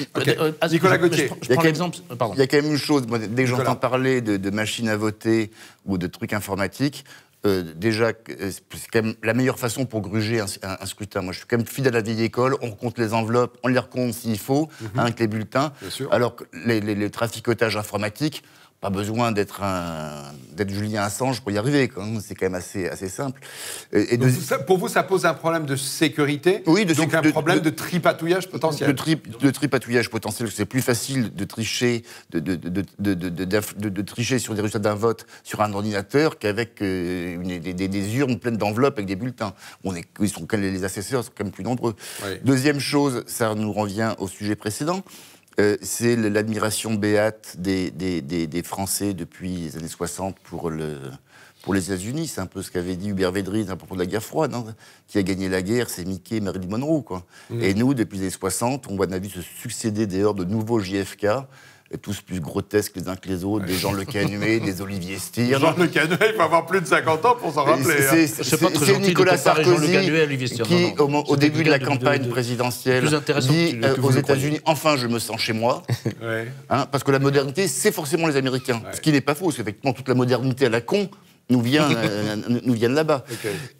Nicolas Gauthier. Je prends l'exemple. Il y a quand même une chose. Dès que j'entends parler de machines à voter ou de trucs informatiques, déjà, c'est quand même la meilleure façon pour gruger un scrutin. Moi, je suis quand même fidèle à la vieille école. On compte les enveloppes, on les recompte s'il faut, avec les bulletins. Alors que les traficotages informatiques, pas besoin d'être Julien Assange pour y arriver. C'est quand même assez simple. Donc, pour vous, ça pose un problème de sécurité? Oui, donc un problème de tripatouillage potentiel. De tripatouillage potentiel. C'est plus facile de tricher, de tricher sur des résultats d'un vote sur un ordinateur qu'avec des urnes pleines d'enveloppes avec des bulletins. Les assesseurs sont quand même plus nombreux. Oui. Deuxième chose, ça nous revient au sujet précédent. C'est l'admiration béate des Français depuis les années 60 pour les États-Unis. C'est un peu ce qu'avait dit Hubert Védrine à propos de la guerre froide. Qui a gagné la guerre, c'est Mickey et Marilyn Monroe. Et nous, depuis les années 60, on a vu se succéder des heures de nouveaux JFK, tous plus grotesques les uns que les autres, des Jean Le Canuet, des Olivier Stirn. Jean Le Canuet, il faut avoir plus de 50 ans pour s'en rappeler. C'est Nicolas Sarkozy qui, au début de la campagne présidentielle, dit aux États-Unis « Enfin, je me sens chez moi ». Parce que la modernité, c'est forcément les Américains. Ce qui n'est pas faux, c'est effectivement toute la modernité à la con nous vient de là-bas.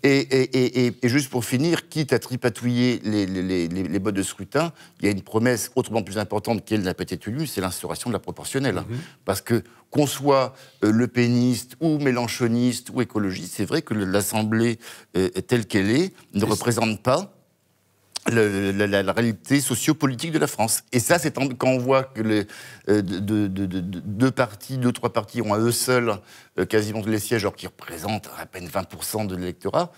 Et juste pour finir, quitte à tripatouiller les modes de scrutin, il y a une promesse autrement plus importante qu'elle n'a pas été tenue, c'est l'instauration de la proportionnelle. Parce que qu'on soit lepéniste ou mélenchoniste ou écologiste, c'est vrai que l'Assemblée telle qu'elle est ne représente pas la réalité sociopolitique de la France. Et ça, c'est quand on voit que deux, trois partis ont à eux seuls quasiment tous les sièges, alors qu'ils représentent à peine 20% de l'électorat.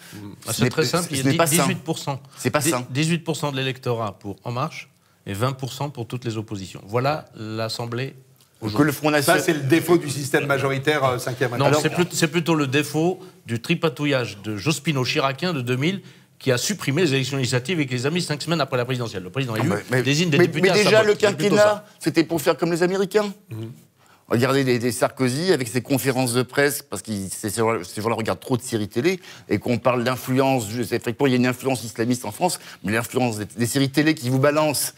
C'est très simple, il y a 18%. C'est pas ça. 18% de l'électorat pour En Marche et 20% pour toutes les oppositions. Voilà l'Assemblée. Que le Front National... Ça, c'est le défaut du système majoritaire 5e. Non, c'est plutôt le défaut du tripatouillage de Jospin-Chiracien de 2000, qui a supprimé les élections législatives avec les amis 5 semaines après la présidentielle. Le président élu désigne des députés à sa botte. Mais déjà, le quinquennat, c'était pour faire comme les Américains. Regardez des Sarkozy avec ses conférences de presse, parce que ces gens-là regardent trop de séries télé, et qu'on parle d'influence. Effectivement, il y a une influence islamiste en France, mais l'influence des séries télé qui vous balancent.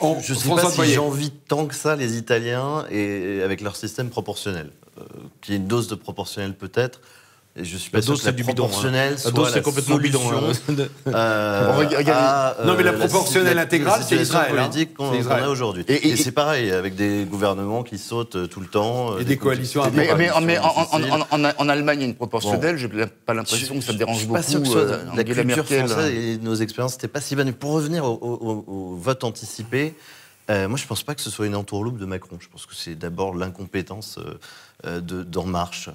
Je ne sais pas si j'envie tant que ça les Italiens, et avec leur système proportionnel. Qu'il y ait une dose de proportionnel peut-être. Et je suis pas sûr que la proportionnelle soit la complètement bidon. Non, mais la proportionnelle intégrale, c'est Israël. Politique qu'on a aujourd'hui. Et c'est pareil, avec des gouvernements qui sautent tout le temps. Et des coalitions. Mais en Allemagne, il y a une proportionnelle. Je n'ai pas l'impression que ça dérange beaucoup. Je suis pas sûr que la culture française et nos expériences n'étaient pas si bonnes. Pour revenir au vote anticipé, moi, je ne pense pas que ce soit une entourloupe de Macron. Je pense que c'est d'abord l'incompétence d'En Marche.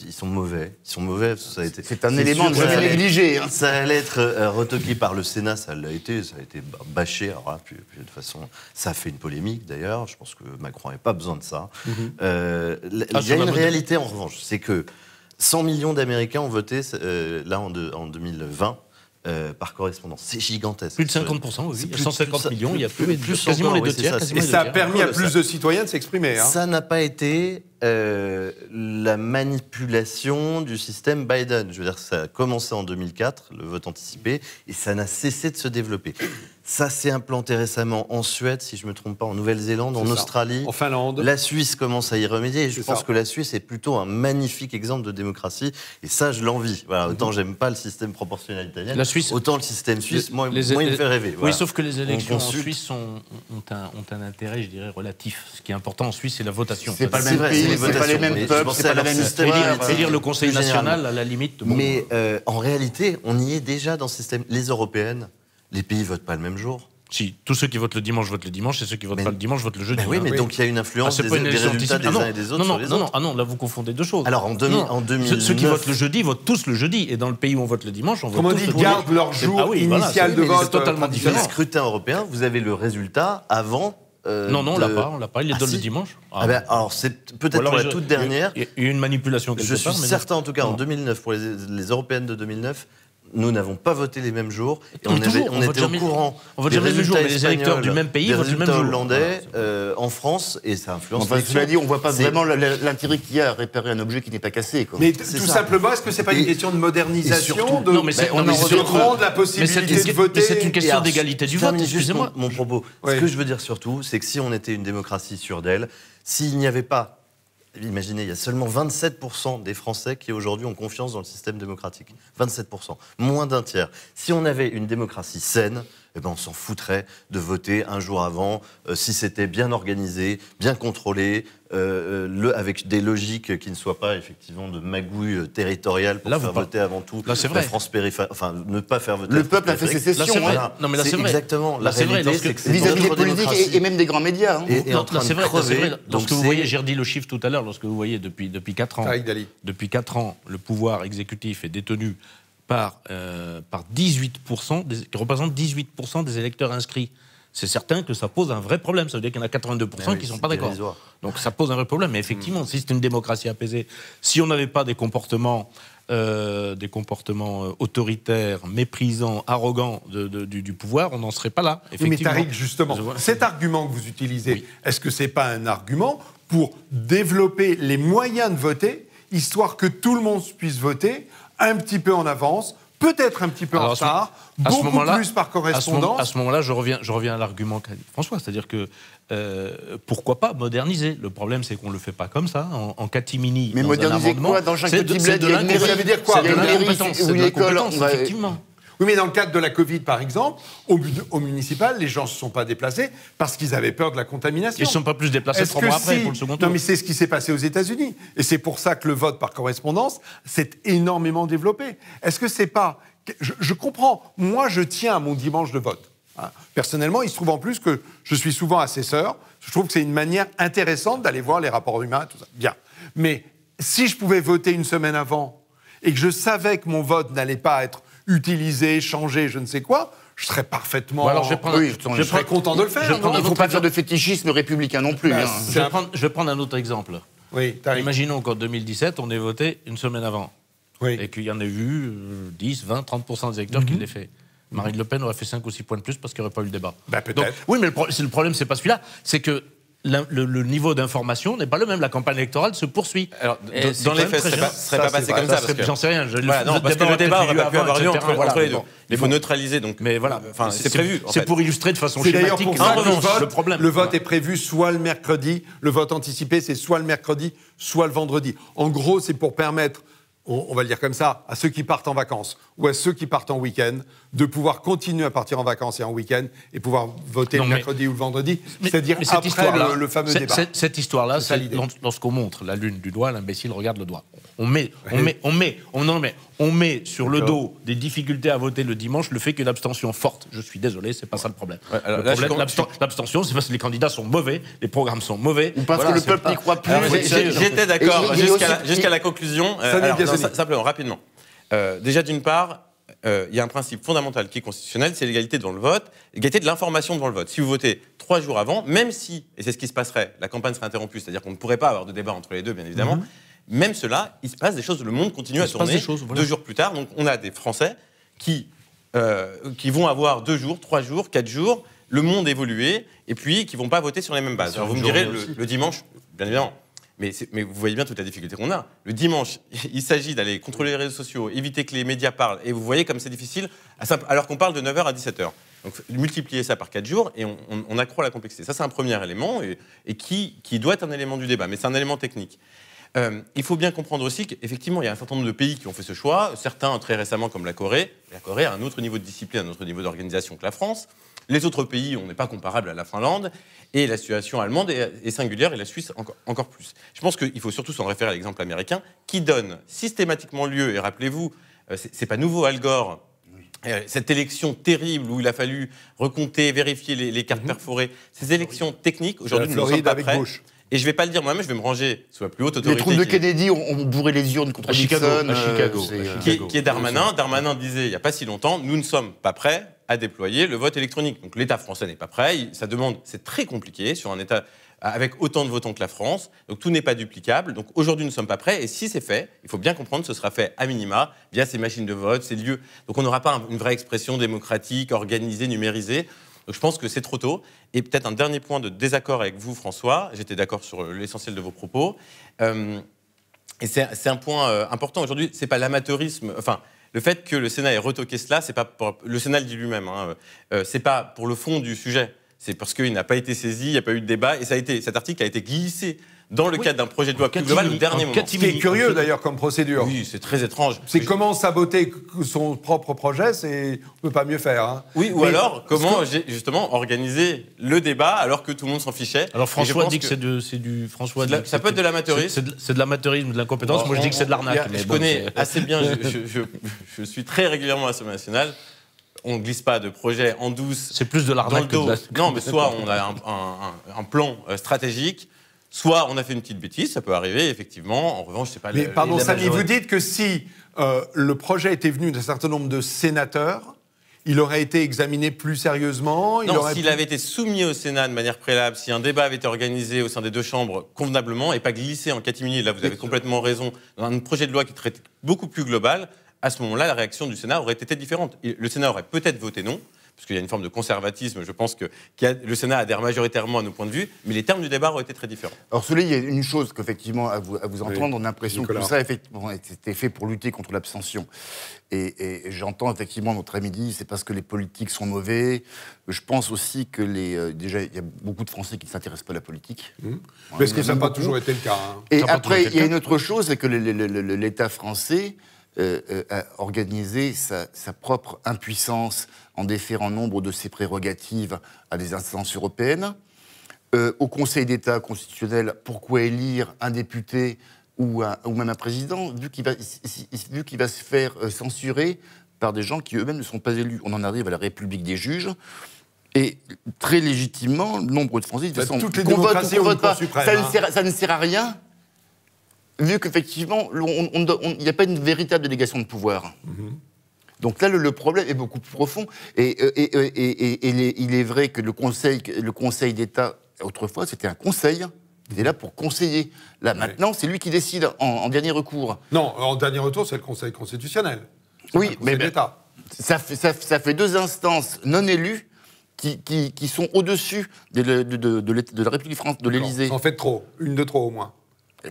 Ils sont mauvais. Ils sont mauvais. C'est un élément de jamais négligé. Ça allait être retoqué par le Sénat. Ça l'a été. Ça a été bâché. Alors là, puis, de toute façon, ça a fait une polémique, d'ailleurs. Je pense que Macron n'avait pas besoin de ça. Il y a une réalité, en revanche. C'est que 100 millions d'Américains ont voté là en 2020. Par correspondance. C'est gigantesque. Plus de 50%, oui. 150 millions, il y a plus quasiment les deux tiers. Et ça a permis à plus de citoyens de s'exprimer. Ça n'a pas été la manipulation du système Biden. Je veux dire, ça a commencé en 2004, le vote anticipé, et ça n'a cessé de se développer. Ça s'est implanté récemment en Suède, si je ne me trompe pas, en Nouvelle-Zélande, en Australie. En Finlande. La Suisse commence à y remédier. Et je pense que la Suisse est plutôt un magnifique exemple de démocratie. Et ça, je l'envie. Voilà, autant j'aime pas le système proportionnel italien, autant le système suisse, moi, il me fait rêver. Voilà. Oui, sauf que les élections en Suisse ont un intérêt, je dirais, relatif. Ce qui est important en Suisse, c'est la votation. C'est pas le même pays, c'est pas les mêmes peuples, c'est pas la même histoire. Élire le Conseil national, à la limite. Mais en réalité, on y est déjà dans ce système. Les européennes, les pays ne votent pas le même jour. Si, tous ceux qui votent le dimanche votent le dimanche, et ceux qui votent pas le dimanche votent le jeudi. Oui, mais donc il y a une influence des résultats des uns et des autres sur les autres. Non, là vous confondez deux choses. Alors en 2009... Ceux qui votent le jeudi votent tous le jeudi, et dans le pays où on vote le dimanche, on vote tous le dimanche. Comment on dit, gardent leur jour initial de vote. C'est totalement différent. Le scrutin européen, vous avez le résultat avant... non, on l'a pas, il les donne le dimanche. Alors c'est peut-être pour la toute dernière. Il y a eu une manipulation quelque part. Je suis certain, en tout cas, en 2009, pour les européennes de 2009, nous n'avons pas voté les mêmes jours. Et on était au courant. On vote jamais le même jour, mais les électeurs du même pays votent le même jour. Hollandais en France, et ça influence. Enfin, cela dit, on ne voit pas vraiment l'intérêt qu'il y a à réparer un objet qui n'est pas cassé. Mais tout simplement, est-ce que c'est pas une question de modernisation, de rendre la possibilité de voter? Mais c'est une question d'égalité du vote. Excusez-moi. Mon propos. Ce que je veux dire surtout, c'est que si on était une démocratie sûre d'elle, s'il n'y avait pas imaginez, il y a seulement 27% des Français qui aujourd'hui ont confiance dans le système démocratique. 27%, moins d'un tiers. Si on avait une démocratie saine, eh ben on s'en foutrait de voter un jour avant, si c'était bien organisé, bien contrôlé, avec des logiques qui ne soient pas effectivement de magouille territoriale pour faire voter avant tout là, la France périphérique, enfin ne pas faire voter. Le peuple a fait sécession. Non, mais là, c'est vrai. Exactement. La réalité, c'est que c'est vis-à-vis des notre politiques démocratie et même des grands médias. Hein. est en train de crever. Lorsque vous voyez, j'ai redit le chiffre tout à l'heure, lorsque vous voyez depuis 4 ans, depuis 4 ans, le pouvoir exécutif est détenu par 18%, qui représente 18% des électeurs inscrits. C'est certain que ça pose un vrai problème. Ça veut dire qu'il y en a 82% qui ne sont pas d'accord. Donc ça pose un vrai problème. Mais effectivement, si c'est une démocratie apaisée, si on n'avait pas des comportements autoritaires, méprisants, arrogants du pouvoir, on n'en serait pas là. Oui, mais Tariq, justement, cet argument que vous utilisez, est-ce que ce n'est pas un argument pour développer les moyens de voter, histoire que tout le monde puisse voter un petit peu en avance, peut-être un petit peu en retard, beaucoup plus par correspondance. À ce moment-là, je reviens à l'argument qu'a dit François, c'est-à-dire que pourquoi pas moderniser ? Le problème, c'est qu'on ne le fait pas comme ça, en catimini. Mais moderniser quoi ? Dans chaque petit bled, ça veut dire quoi ? Il y a une mairie ou une école, effectivement. Oui, mais dans le cadre de la Covid, par exemple, au municipal, les gens ne se sont pas déplacés parce qu'ils avaient peur de la contamination. Ils ne sont pas plus déplacés 3 mois après pour le second tour. Non, mais c'est ce qui s'est passé aux États-Unis. Et c'est pour ça que le vote par correspondance s'est énormément développé. Est-ce que c'est pas... Je comprends. Moi, je tiens à mon dimanche de vote. Personnellement, il se trouve en plus que je suis souvent assesseur. Je trouve que c'est une manière intéressante d'aller voir les rapports humains, tout ça. Bien. Mais si je pouvais voter une semaine avant et que je savais que mon vote n'allait pas être utilisé, changé, je ne sais quoi, je serais parfaitement... Alors, je serais content de le faire. Il ne faut pas faire de fétichisme républicain non plus. Je vais prendre un autre exemple. Oui, imaginons qu'en 2017, on ait voté une semaine avant. Oui. Et qu'il y en ait eu 10, 20, 30% des électeurs qui l'aient fait. Marine Le Pen aurait fait 5 ou 6 points de plus parce qu'il n'y aurait pas eu le débat. Peut-être. Donc, oui, mais le problème, c'est pas celui-là. C'est que le niveau d'information n'est pas le même. La campagne électorale se poursuit. Alors, dans les faits, ce ne serait pas passé comme ça. J'en sais rien. Parce que le débat n'aurait pas pu avoir lieu entre les deux. Il faut neutraliser. Donc, mais voilà, c'est prévu. C'est pour illustrer de façon schématique. C'est d'ailleurs pour ça que le problème. Le vote est prévu soit le mercredi. Le vote anticipé, c'est soit le mercredi, soit le vendredi. En gros, c'est pour permettre, on va le dire comme ça, à ceux qui partent en vacances ou à ceux qui partent en week-end, de pouvoir continuer à partir en vacances et en week-end et pouvoir voter le mercredi ou le vendredi, c'est-à-dire après le fameux débat. Cette histoire-là, lorsqu'on montre la lune du doigt, l'imbécile regarde le doigt. On met sur le dos des difficultés à voter le dimanche le fait qu'une abstention forte. Je suis désolé, c'est pas ça le problème. L'abstention, c'est parce que les candidats sont mauvais, les programmes sont mauvais. Ou parce que le peuple n'y croit plus. J'étais d'accord jusqu'à la conclusion. Simplement, rapidement. Déjà, d'une part, il y a un principe fondamental qui est constitutionnel, c'est l'égalité devant le vote, l'égalité de l'information devant le vote. Si vous votez 3 jours avant, même si, et c'est ce qui se passerait, la campagne serait interrompue, c'est-à-dire qu'on ne pourrait pas avoir de débat entre les deux, bien évidemment, même cela, il se passe des choses, le monde continue à tourner 2 jours plus tard. Donc on a des Français qui vont avoir 2 jours, 3 jours, 4 jours, le monde évolué, et puis qui ne vont pas voter sur les mêmes bases. Alors vous me direz, le dimanche, bien évidemment, mais vous voyez bien toute la difficulté qu'on a. Le dimanche, il s'agit d'aller contrôler les réseaux sociaux, éviter que les médias parlent, et vous voyez comme c'est difficile, alors qu'on parle de 9h à 17h. Donc multiplier ça par 4 jours, et on accroît la complexité. Ça, c'est un premier élément, et qui doit être un élément du débat, mais c'est un élément technique. Il faut bien comprendre aussi qu'effectivement, il y a un certain nombre de pays qui ont fait ce choix, certains très récemment comme la Corée. La Corée a un autre niveau de discipline, un autre niveau d'organisation que la France. Les autres pays, on n'est pas comparable à la Finlande, et la situation allemande est singulière, et la Suisse encore plus. Je pense qu'il faut surtout s'en référer à l'exemple américain, qui donne systématiquement lieu, et rappelez-vous, c'est pas nouveau, Al Gore, cette élection terrible où il a fallu recompter, vérifier les cartes perforées, ces élections techniques, aujourd'hui, nous ne sommes pas prêts. Et je ne vais pas le dire moi-même, je vais me ranger sous la plus haute autorité. Les troupes de Kennedy ont bourré les urnes contre Nixon. À Chicago. Qui est Darmanin. Darmanin disait il n'y a pas si longtemps, nous ne sommes pas prêts à déployer le vote électronique. Donc l'État français n'est pas prêt. Ça demande, c'est très compliqué sur un État avec autant de votants que la France. Donc tout n'est pas duplicable. Donc aujourd'hui, nous ne sommes pas prêts. Et si c'est fait, il faut bien comprendre, ce sera fait à minima via ces machines de vote, ces lieux. Donc on n'aura pas une vraie expression démocratique, organisée, numérisée. Donc je pense que c'est trop tôt. Et peut-être un dernier point de désaccord avec vous, François. J'étais d'accord sur l'essentiel de vos propos. Et c'est un point important. Aujourd'hui, ce n'est pas l'amateurisme. Enfin, le fait que le Sénat ait retoqué cela, c'est pas pour, le Sénat le dit lui-même. C'est pas pour le fond du sujet. c'est parce qu'il n'a pas été saisi, il n'y a pas eu de débat, et cet article a été glissé dans le cadre d'un projet de loi plus global au dernier moment. Ce qui est curieux d'ailleurs comme procédure. Oui, c'est très étrange. C'est comment saboter son propre projet, on ne peut pas mieux faire. Hein. Oui, ou alors comment justement organiser le débat alors que tout le monde s'en fichait. Alors François dit que c'est du François. Ça peut être de l'amateurisme. C'est de l'amateurisme, de l'incompétence. Moi je dis que c'est de l'arnaque. Je connais assez bien. Je suis très régulièrement à l'Assemblée nationale. On ne glisse pas de projet en douce. C'est plus de l'arnaque que de la... Non, mais soit on a un plan stratégique. Soit on a fait une petite bêtise, ça peut arriver, effectivement. En revanche, c'est pas... Mais pardon, Samy, vous dites que si le projet était venu d'un certain nombre de sénateurs, il aurait été examiné plus sérieusement s'il avait été soumis au Sénat de manière préalable, si un débat avait été organisé au sein des deux chambres convenablement et pas glissé en catimini, là vous avez complètement raison, dans un projet de loi qui traite beaucoup plus global, à ce moment-là, la réaction du Sénat aurait été différente. Le Sénat aurait peut-être voté non, parce qu'il y a une forme de conservatisme, je pense que le Sénat adhère majoritairement à nos points de vue, mais les termes du débat auraient été très différents. Alors, cela, il y a une chose qu'effectivement, à vous entendre, on a l'impression que tout ça effectivement, était fait pour lutter contre l'abstention. Et j'entends effectivement notre ami dit, c'est parce que les politiques sont mauvais. Je pense aussi que déjà, il y a beaucoup de Français qui ne s'intéressent pas à la politique. Parce que ça n'a pas toujours été le cas. Hein. Et après, il y a une autre chose, c'est que l'État français a organisé sa propre impuissance en déférant nombre de ses prérogatives à des instances européennes. Au Conseil d'État constitutionnel, pourquoi élire un député ou même un président, vu qu'il va se faire censurer par des gens qui eux-mêmes ne sont pas élus. On en arrive à la République des juges. Et très légitimement, nombre de Français disent toutes les démocraties ont une Cour suprême. Ça ne sert à rien, vu qu'effectivement, il n'y a pas une véritable délégation de pouvoir. Donc là, le problème est beaucoup plus profond. Et il est vrai que le Conseil d'État, autrefois, c'était un conseil. Il est là pour conseiller. Là, maintenant, c'est lui qui décide en dernier recours. Non, en dernier retour, c'est le Conseil constitutionnel. Oui, mais d'État. Ça fait deux instances non élues qui sont au-dessus de la République française, de l'Élysée. En fait trop, une de trop au moins.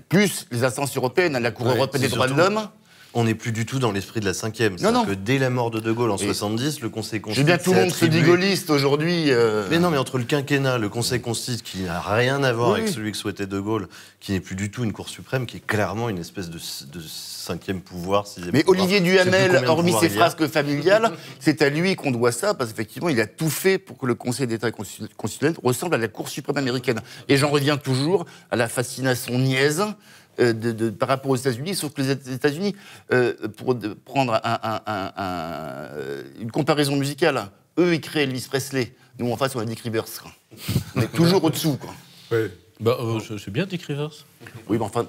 Plus les instances européennes, la Cour européenne des droits de l'homme. On n'est plus du tout dans l'esprit de la 5e. C'est-à-dire que dès la mort de De Gaulle en 70, le Conseil constitutionnel. Tout le monde se dit gaulliste aujourd'hui. Mais non, mais entre le quinquennat, le Conseil constitutionnel, qui n'a rien à voir avec celui que souhaitait De Gaulle, qui n'est plus du tout une Cour suprême, qui est clairement une espèce de 5e pouvoir, 6e mais pouvoir. Olivier Duhamel, hormis ses frasques familiales, c'est à lui qu'on doit ça, parce qu'effectivement, il a tout fait pour que le Conseil d'État constitutionnel ressemble à la Cour suprême américaine. Et j'en reviens toujours à la fascination niaise par rapport aux États-Unis, sauf que les États-Unis, pour prendre une comparaison musicale, eux, ils créent Elvis Presley. Nous, en face, on a Dick Rivers. On est toujours au-dessous, quoi. Oui. C'est bien Dick Rivers. Oui, mais enfin,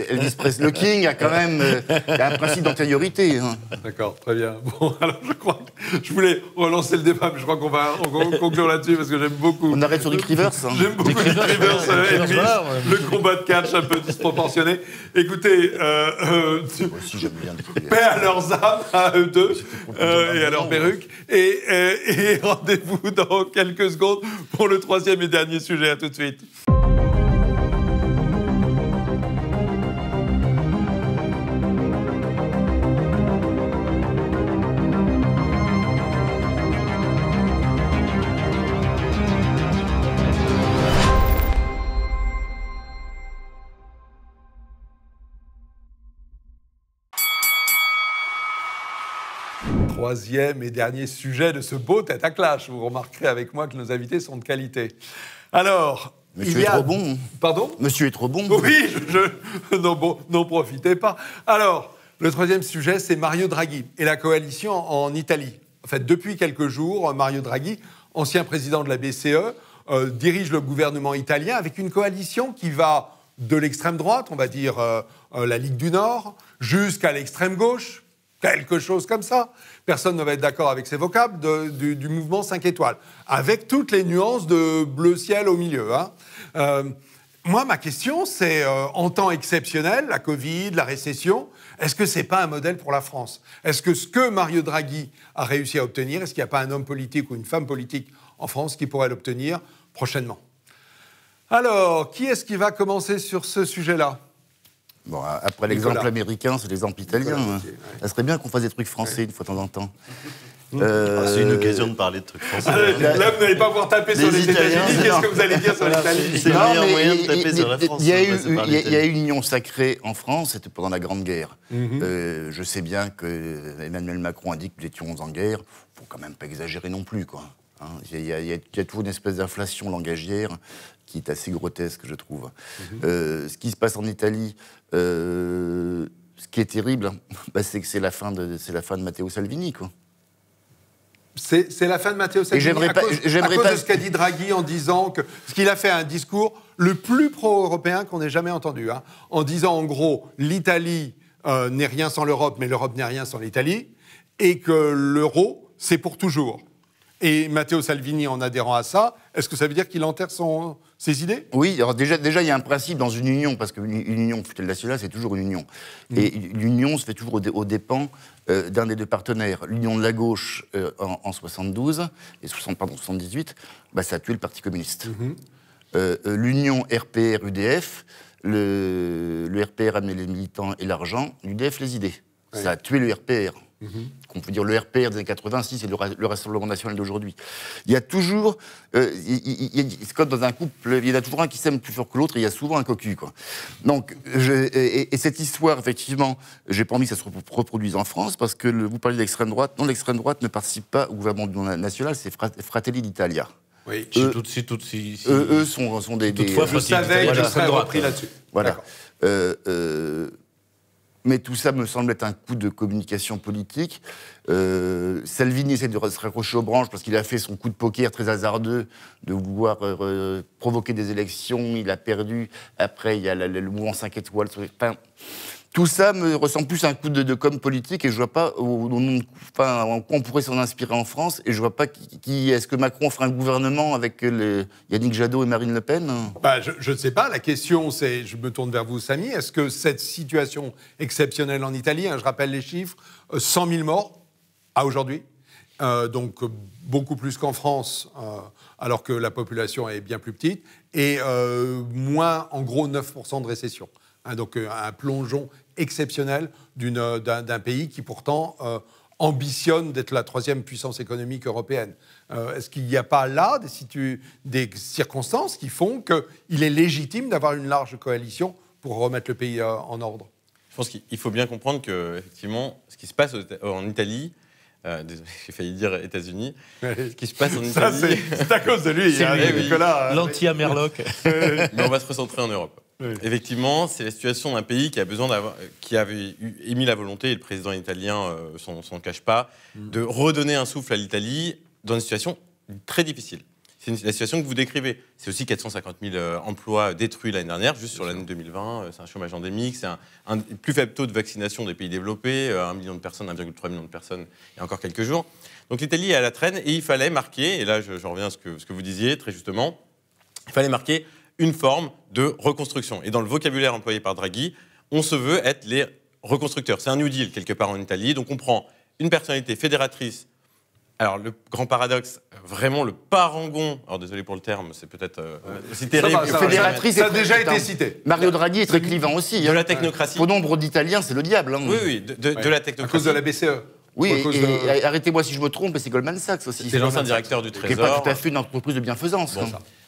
Elvis Presley, le King a quand même un principe d'antériorité. Hein. D'accord, très bien. Bon, alors je crois que je voulais relancer le débat, mais je crois qu'on va conclure là-dessus parce que j'aime beaucoup. On arrête sur Dick Rivers. Hein. J'aime beaucoup Dick Rivers, Elvis, le combat de catch un peu disproportionné. Écoutez, Moi aussi, j'aime bien Dick Rivers. paix à leurs âmes, à eux deux, et à leurs perruques. Et rendez-vous dans quelques secondes pour le troisième et dernier sujet. À tout de suite. Troisième et dernier sujet de ce beau tête à clash. Vous remarquerez avec moi que nos invités sont de qualité. Alors, Monsieur est trop bon. Pardon ? Monsieur est trop bon. Oui, n'en profitez pas. Alors, le troisième sujet, c'est Mario Draghi et la coalition en Italie. En fait, depuis quelques jours, Mario Draghi, ancien président de la BCE, dirige le gouvernement italien avec une coalition qui va de l'extrême droite, on va dire la Ligue du Nord, jusqu'à l'extrême gauche, quelque chose comme ça. Personne ne va être d'accord avec ces vocables du mouvement 5 étoiles, avec toutes les nuances de bleu ciel au milieu. Hein. Moi, ma question, c'est, en temps exceptionnel, la Covid, la récession, est-ce que ce n'est pas un modèle pour la France ? Est-ce que ce que Mario Draghi a réussi à obtenir, est-ce qu'il n'y a pas un homme politique ou une femme politique en France qui pourrait l'obtenir prochainement ? Alors, qui est-ce qui va commencer sur ce sujet-là ? Bon, après l'exemple américain, c'est l'exemple italien. Nicolas, Ça serait bien qu'on fasse des trucs français une fois de temps en temps. C'est une occasion de parler de trucs français. Là, vous n'allez pas pouvoir taper sur les Italiens, États-Unis. Qu'est-ce que vous allez dire sur l'Italie? C'est le meilleur moyen de taper sur la France. Il y a eu une union sacrée en France, c'était pendant la Grande Guerre. Je sais bien que Emmanuel Macron a dit que nous étions en guerre. Il ne faut quand même pas exagérer non plus, quoi. Il y a toujours une espèce d'inflation langagière qui est assez grotesque, je trouve. Ce qui se passe en Italie, ce qui est terrible, c'est que c'est la fin de Matteo Salvini, quoi. C'est la fin de Matteo Salvini à cause de ce qu'a dit Draghi en disant que... Parce qu'il a fait un discours le plus pro-européen qu'on ait jamais entendu, en disant en gros, l'Italie n'est rien sans l'Europe, mais l'Europe n'est rien sans l'Italie, et que l'euro, c'est pour toujours. Et Matteo Salvini, en adhérant à ça, est-ce que ça veut dire qu'il enterre ses idées? Oui, alors déjà, il y a un principe dans une union, parce qu'une union, fût-elle nationale, c'est toujours une union. Et l'union se fait toujours aux dépens d'un des deux partenaires. L'union de la gauche en 72, et 78, ça a tué le Parti communiste. L'union RPR-UDF, le RPR amenait les militants et l'argent, l'UDF les idées. Ouais. Ça a tué le RPR. On peut dire le RPR des années 86 et le Rassemblement national d'aujourd'hui. Il y a toujours, c'est comme dans un couple, il y en a toujours un qui s'aime plus fort que l'autre et il y a souvent un cocu, quoi. Donc, et cette histoire, effectivement, j'ai pas envie que ça se reproduise en France parce que vous parlez de l'extrême droite. Non, l'extrême droite ne participe pas au gouvernement national, c'est Fratelli d'Italia. Oui, eux sont des... Je savais que je serais repris là-dessus. Voilà. Mais tout ça me semble être un coup de communication politique. Salvini essaie de se raccrocher aux branches parce qu'il a fait son coup de poker très hasardeux de vouloir provoquer des élections. Il a perdu. Après, il y a le mouvement 5 étoiles. Enfin, tout ça me ressemble plus à un coup de com politique et je vois pas en quoi on pourrait s'en inspirer en France. Et je vois pas est-ce que Macron fera un gouvernement avec Yannick Jadot et Marine Le Pen? Je ne sais pas. La question, c'est, je me tourne vers vous, Samy, est-ce que cette situation exceptionnelle en Italie, je rappelle les chiffres, 100 000 morts à aujourd'hui, donc beaucoup plus qu'en France, alors que la population est bien plus petite, et moins, en gros, 9% de récession. Donc un plongeon exceptionnel d'un pays qui pourtant ambitionne d'être la troisième puissance économique européenne. Est-ce qu'il n'y a pas là des circonstances qui font qu'il est légitime d'avoir une large coalition pour remettre le pays en ordre? Je pense qu'il faut bien comprendre que, effectivement, ce qui se passe en Italie, désolé, j'ai failli dire États-Unis. Ce qui se passe en Italie... C'est à cause de lui, Nicolas. L'anti-Amerloc. Mais on va se recentrer en Europe. Oui. Effectivement, c'est la situation d'un pays qui a besoin qui avait émis la volonté, et le président italien s'en cache pas, de redonner un souffle à l'Italie dans une situation très difficile. C'est la situation que vous décrivez. C'est aussi 450 000 emplois détruits l'année dernière, juste sur l'année 2020. C'est un chômage endémique, c'est un plus faible taux de vaccination des pays développés, 1 million de personnes, 1,3 million de personnes il y a encore quelques jours. Donc l'Italie est à la traîne et il fallait marquer, et là je reviens à ce que vous disiez très justement, il fallait marquer une forme de reconstruction. Et dans le vocabulaire employé par Draghi, on se veut être les reconstructeurs. C'est un New Deal quelque part en Italie. Donc on prend une personnalité fédératrice. Alors le grand paradoxe, vraiment le parangon, alors désolé pour le terme, c'est peut-être aussi terrible. Fédératrice, ça a déjà été cité. Mario Draghi est très clivant aussi. De la technocratie. Pour nombre d'Italiens, c'est le diable. Oui, de la technocratie. À cause de la BCE. Oui, et arrêtez-moi si je me trompe, c'est Goldman Sachs aussi. C'est l'ancien directeur du Trésor. Qui n'est pas tout à fait une entreprise de bienfaisance.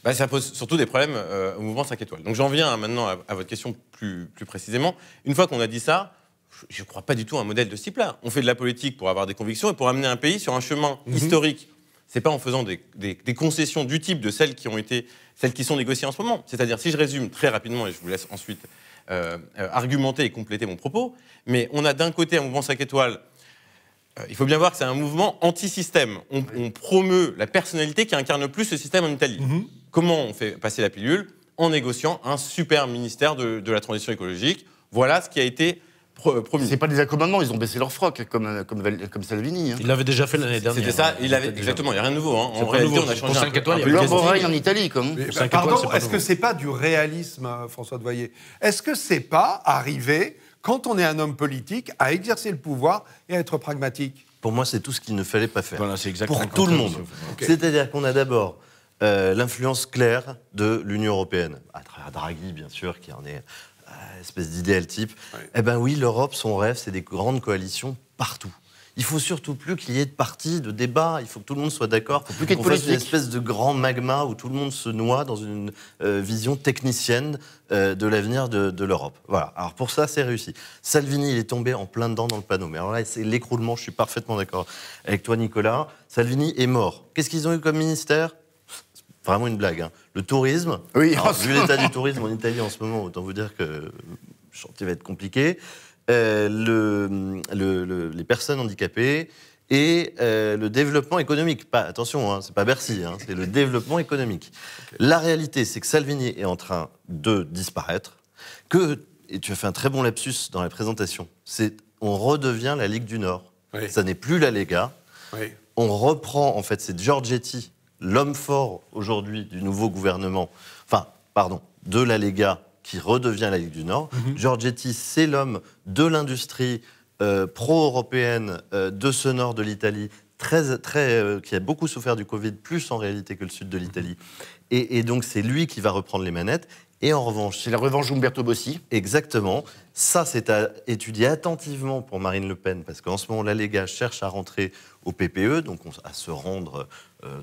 Bon, ça pose surtout des problèmes au mouvement 5 étoiles. Donc j'en viens maintenant à votre question plus précisément. Une fois qu'on a dit ça, je ne crois pas du tout à un modèle de ce type-là. On fait de la politique pour avoir des convictions et pour amener un pays sur un chemin historique. Ce n'est pas en faisant des concessions du type de celles qui sont négociées en ce moment. C'est-à-dire, si je résume très rapidement, et je vous laisse ensuite argumenter et compléter mon propos, mais on a d'un côté un mouvement 5 étoiles. Il faut bien voir que c'est un mouvement anti-système. On promeut la personnalité qui incarne le plus ce système en Italie. Comment on fait passer la pilule? En négociant un super ministère de la transition écologique. Voilà ce qui a été promis. C'est pas des accommodements, ils ont baissé leur froc, comme Salvini. Il l'avait déjà fait l'année dernière. C'était ça, exactement, il n'y a rien de nouveau. En réalité, on a changé 5 étoiles, il y a eu oreille en Italie. Pardon, est-ce que c'est pas du réalisme, François Devoyer? Est-ce que c'est pas arrivé, quand on est un homme politique, à exercer le pouvoir et à être pragmatique? Pour moi, c'est tout ce qu'il ne fallait pas faire. Voilà, c'est exactement pour tout le monde. Okay. C'est-à-dire qu'on a d'abord l'influence claire de l'Union européenne, à travers Draghi, bien sûr, qui en est espèce d'idéal type. Ouais. Eh bien oui, l'Europe, son rêve, c'est des grandes coalitions partout. Il faut surtout plus qu'il y ait de partis, de débats. Il faut que tout le monde soit d'accord. Plus qu'il y ait de qu'on fasse une politique. espèce de grand magma où tout le monde se noie dans une vision technicienne de l'avenir de l'Europe. Voilà. Alors pour ça, c'est réussi. Salvini, il est tombé en plein dedans dans le panneau. Mais alors là, c'est l'écroulement. Je suis parfaitement d'accord avec toi, Nicolas. Salvini est mort. Qu'est-ce qu'ils ont eu comme ministère ? Vraiment une blague. Hein. Le tourisme. Oui. Alors, vu l'état du tourisme en Italie en ce moment, autant vous dire que le chantier va être compliqué. Les personnes handicapées et le développement économique. Attention, hein, c'est pas Bercy, hein, c'est le développement économique. Okay. La réalité, c'est que Salvini est en train de disparaître, et tu as fait un très bon lapsus dans la présentation, on redevient la Ligue du Nord. Oui. Ça n'est plus la Lega. Oui. On reprend, en fait, c'est Giorgetti, l'homme fort aujourd'hui du nouveau gouvernement, de la Lega, qui redevient la Ligue du Nord. Giorgetti, c'est l'homme de l'industrie pro-européenne de ce nord de l'Italie, qui a beaucoup souffert du Covid, plus en réalité que le sud de l'Italie. Et donc, c'est lui qui va reprendre les manettes. Et en revanche... C'est la revanche Umberto Bossi. Exactement. Ça, c'est à étudier attentivement pour Marine Le Pen, parce qu'en ce moment, la Lega cherche à rentrer au PPE, donc à se rendre...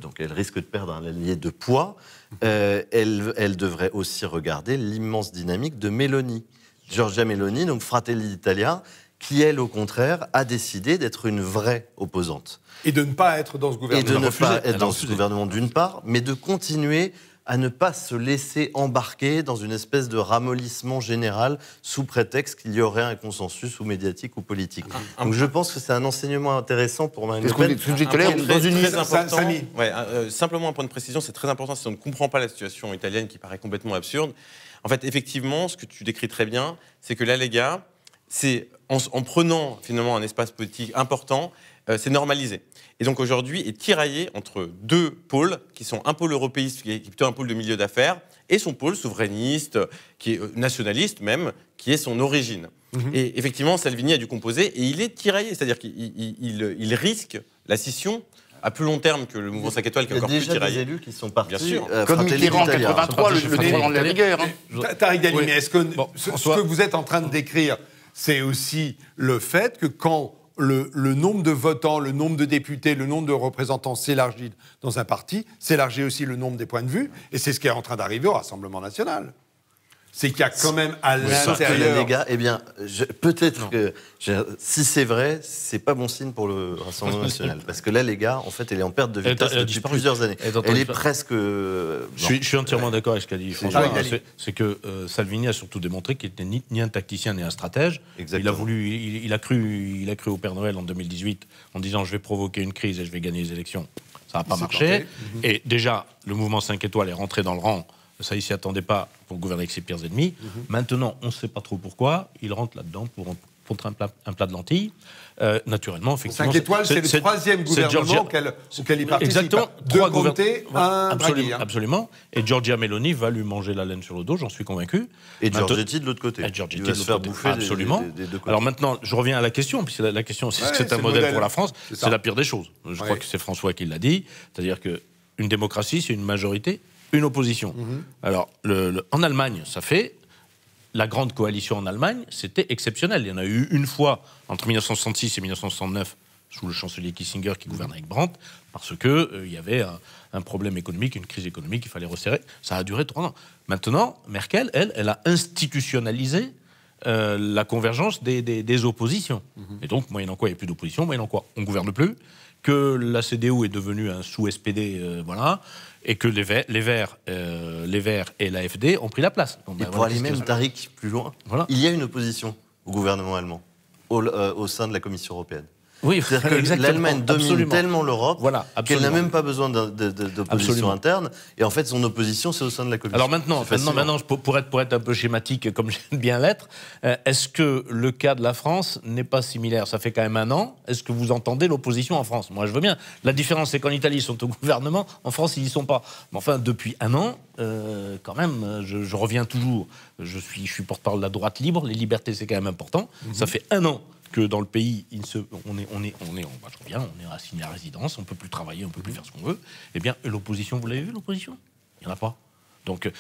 donc elle risque de perdre un allié de poids. Elle devrait aussi regarder l'immense dynamique de Meloni. Giorgia Meloni, donc Fratelli d'Italia, qui, elle, au contraire, a décidé d'être une vraie opposante. Et de ne pas être dans ce gouvernement. Et de ne pas être dans ce gouvernement, d'une part, mais de continuer à ne pas se laisser embarquer dans une espèce de ramollissement général sous prétexte qu'il y aurait un consensus ou médiatique ou politique. Donc je pense que c'est un enseignement intéressant pour Marine Le Pen. Simplement un point de précision, c'est très important si on ne comprend pas la situation italienne qui paraît complètement absurde. En fait, effectivement, ce que tu décris très bien, c'est que la Lega, c'est en prenant finalement un espace politique important, c'est normalisé. Et donc aujourd'hui est tiraillé entre deux pôles, qui sont un pôle européiste, qui est plutôt un pôle de milieu d'affaires, et son pôle souverainiste, qui est nationaliste même, qui est son origine. Et effectivement, Salvini a dû composer, et il est tiraillé, c'est-à-dire qu'il risque la scission à plus long terme que le mouvement 5 étoiles, qui est encore plus tiraillé. Il y a déjà des élus qui sont partis. Bien sûr. Comme Mitterrand en 83, le démon de la rigueur. Tariq Dali, mais est-ce que ce que vous êtes en train de décrire, c'est aussi le fait que quand le nombre de votants, le nombre de députés, le nombre de représentants s'élargit dans un parti, s'élargit aussi le nombre des points de vue, et c'est ce qui est en train d'arriver au Rassemblement national. C'est qu'il y a quand même à l'intérieur... Les gars, eh bien, peut-être que si c'est vrai, c'est pas bon signe pour le Rassemblement national, parce que là, les gars, en fait, elle est en perte de vitesse depuis plusieurs années. Elle est presque... Je suis entièrement d'accord avec ce qu'a dit François. C'est que Salvini a surtout démontré qu'il n'était ni un tacticien ni un stratège. Exactement. Il a cru au Père Noël en 2018 en disant je vais provoquer une crise et je vais gagner les élections. Ça n'a pas marché. Et déjà, le mouvement 5 étoiles est rentré dans le rang. Ça, il ne s'y attendait pas pour gouverner avec ses pires ennemis. Maintenant, on ne sait pas trop pourquoi. Il rentre là-dedans pour un plat de lentilles. Naturellement, effectivement... 5 étoiles, c'est le troisième gouvernement auquel il participe. Exactement. Deux Conté, un Draghi. Absolument. Et Giorgia Meloni va lui manger la laine sur le dos, j'en suis convaincu. Et Giorgetti de l'autre côté. Il va se faire bouffer absolument. Des deux côtés. Alors maintenant, je reviens à la question, puisque la question, c'est un modèle pour la France. C'est la pire des choses. Je crois que c'est François qui l'a dit. C'est-à-dire qu'une démocratie, c'est une majorité, une opposition. Alors, en Allemagne, ça fait... La grande coalition en Allemagne, c'était exceptionnel. Il y en a eu une fois, entre 1966 et 1969, sous le chancelier Kissinger qui gouvernait avec Brandt, parce qu'il y avait un problème économique, une crise économique, il fallait resserrer. Ça a duré 3 ans. Maintenant, Merkel, elle a institutionnalisé la convergence des oppositions. Et donc, moyennant quoi il n'y a plus d'opposition, moyennant quoi on ne gouverne plus, que la CDU est devenue un sous-SPD, voilà, et que les Verts et l'AfD ont pris la place. Donc, et pour aller même, Tariq, plus loin, il y a une opposition au gouvernement allemand, au sein de la Commission européenne. Oui, c'est-à-dire que l'Allemagne domine tellement l'Europe qu'elle n'a même pas besoin d'opposition interne. Et en fait, son opposition, c'est au sein de la Commission. Alors maintenant pour être un peu schématique, comme j'aime bien l'être, est-ce que le cas de la France n'est pas similaire ? Ça fait quand même 1 an. Est-ce que vous entendez l'opposition en France ? Moi, je veux bien. La différence, c'est qu'en Italie, ils sont au gouvernement. En France, ils n'y sont pas. Mais enfin, depuis 1 an, quand même, je reviens toujours. Je suis porte-parole de la droite libre. Les libertés, c'est quand même important. Ça fait 1 an que dans le pays, on est assigné à résidence, on ne peut plus travailler, on ne peut plus faire ce qu'on veut. Eh bien, l'opposition, vous l'avez vu, l'opposition ? Il n'y en a pas. Donc,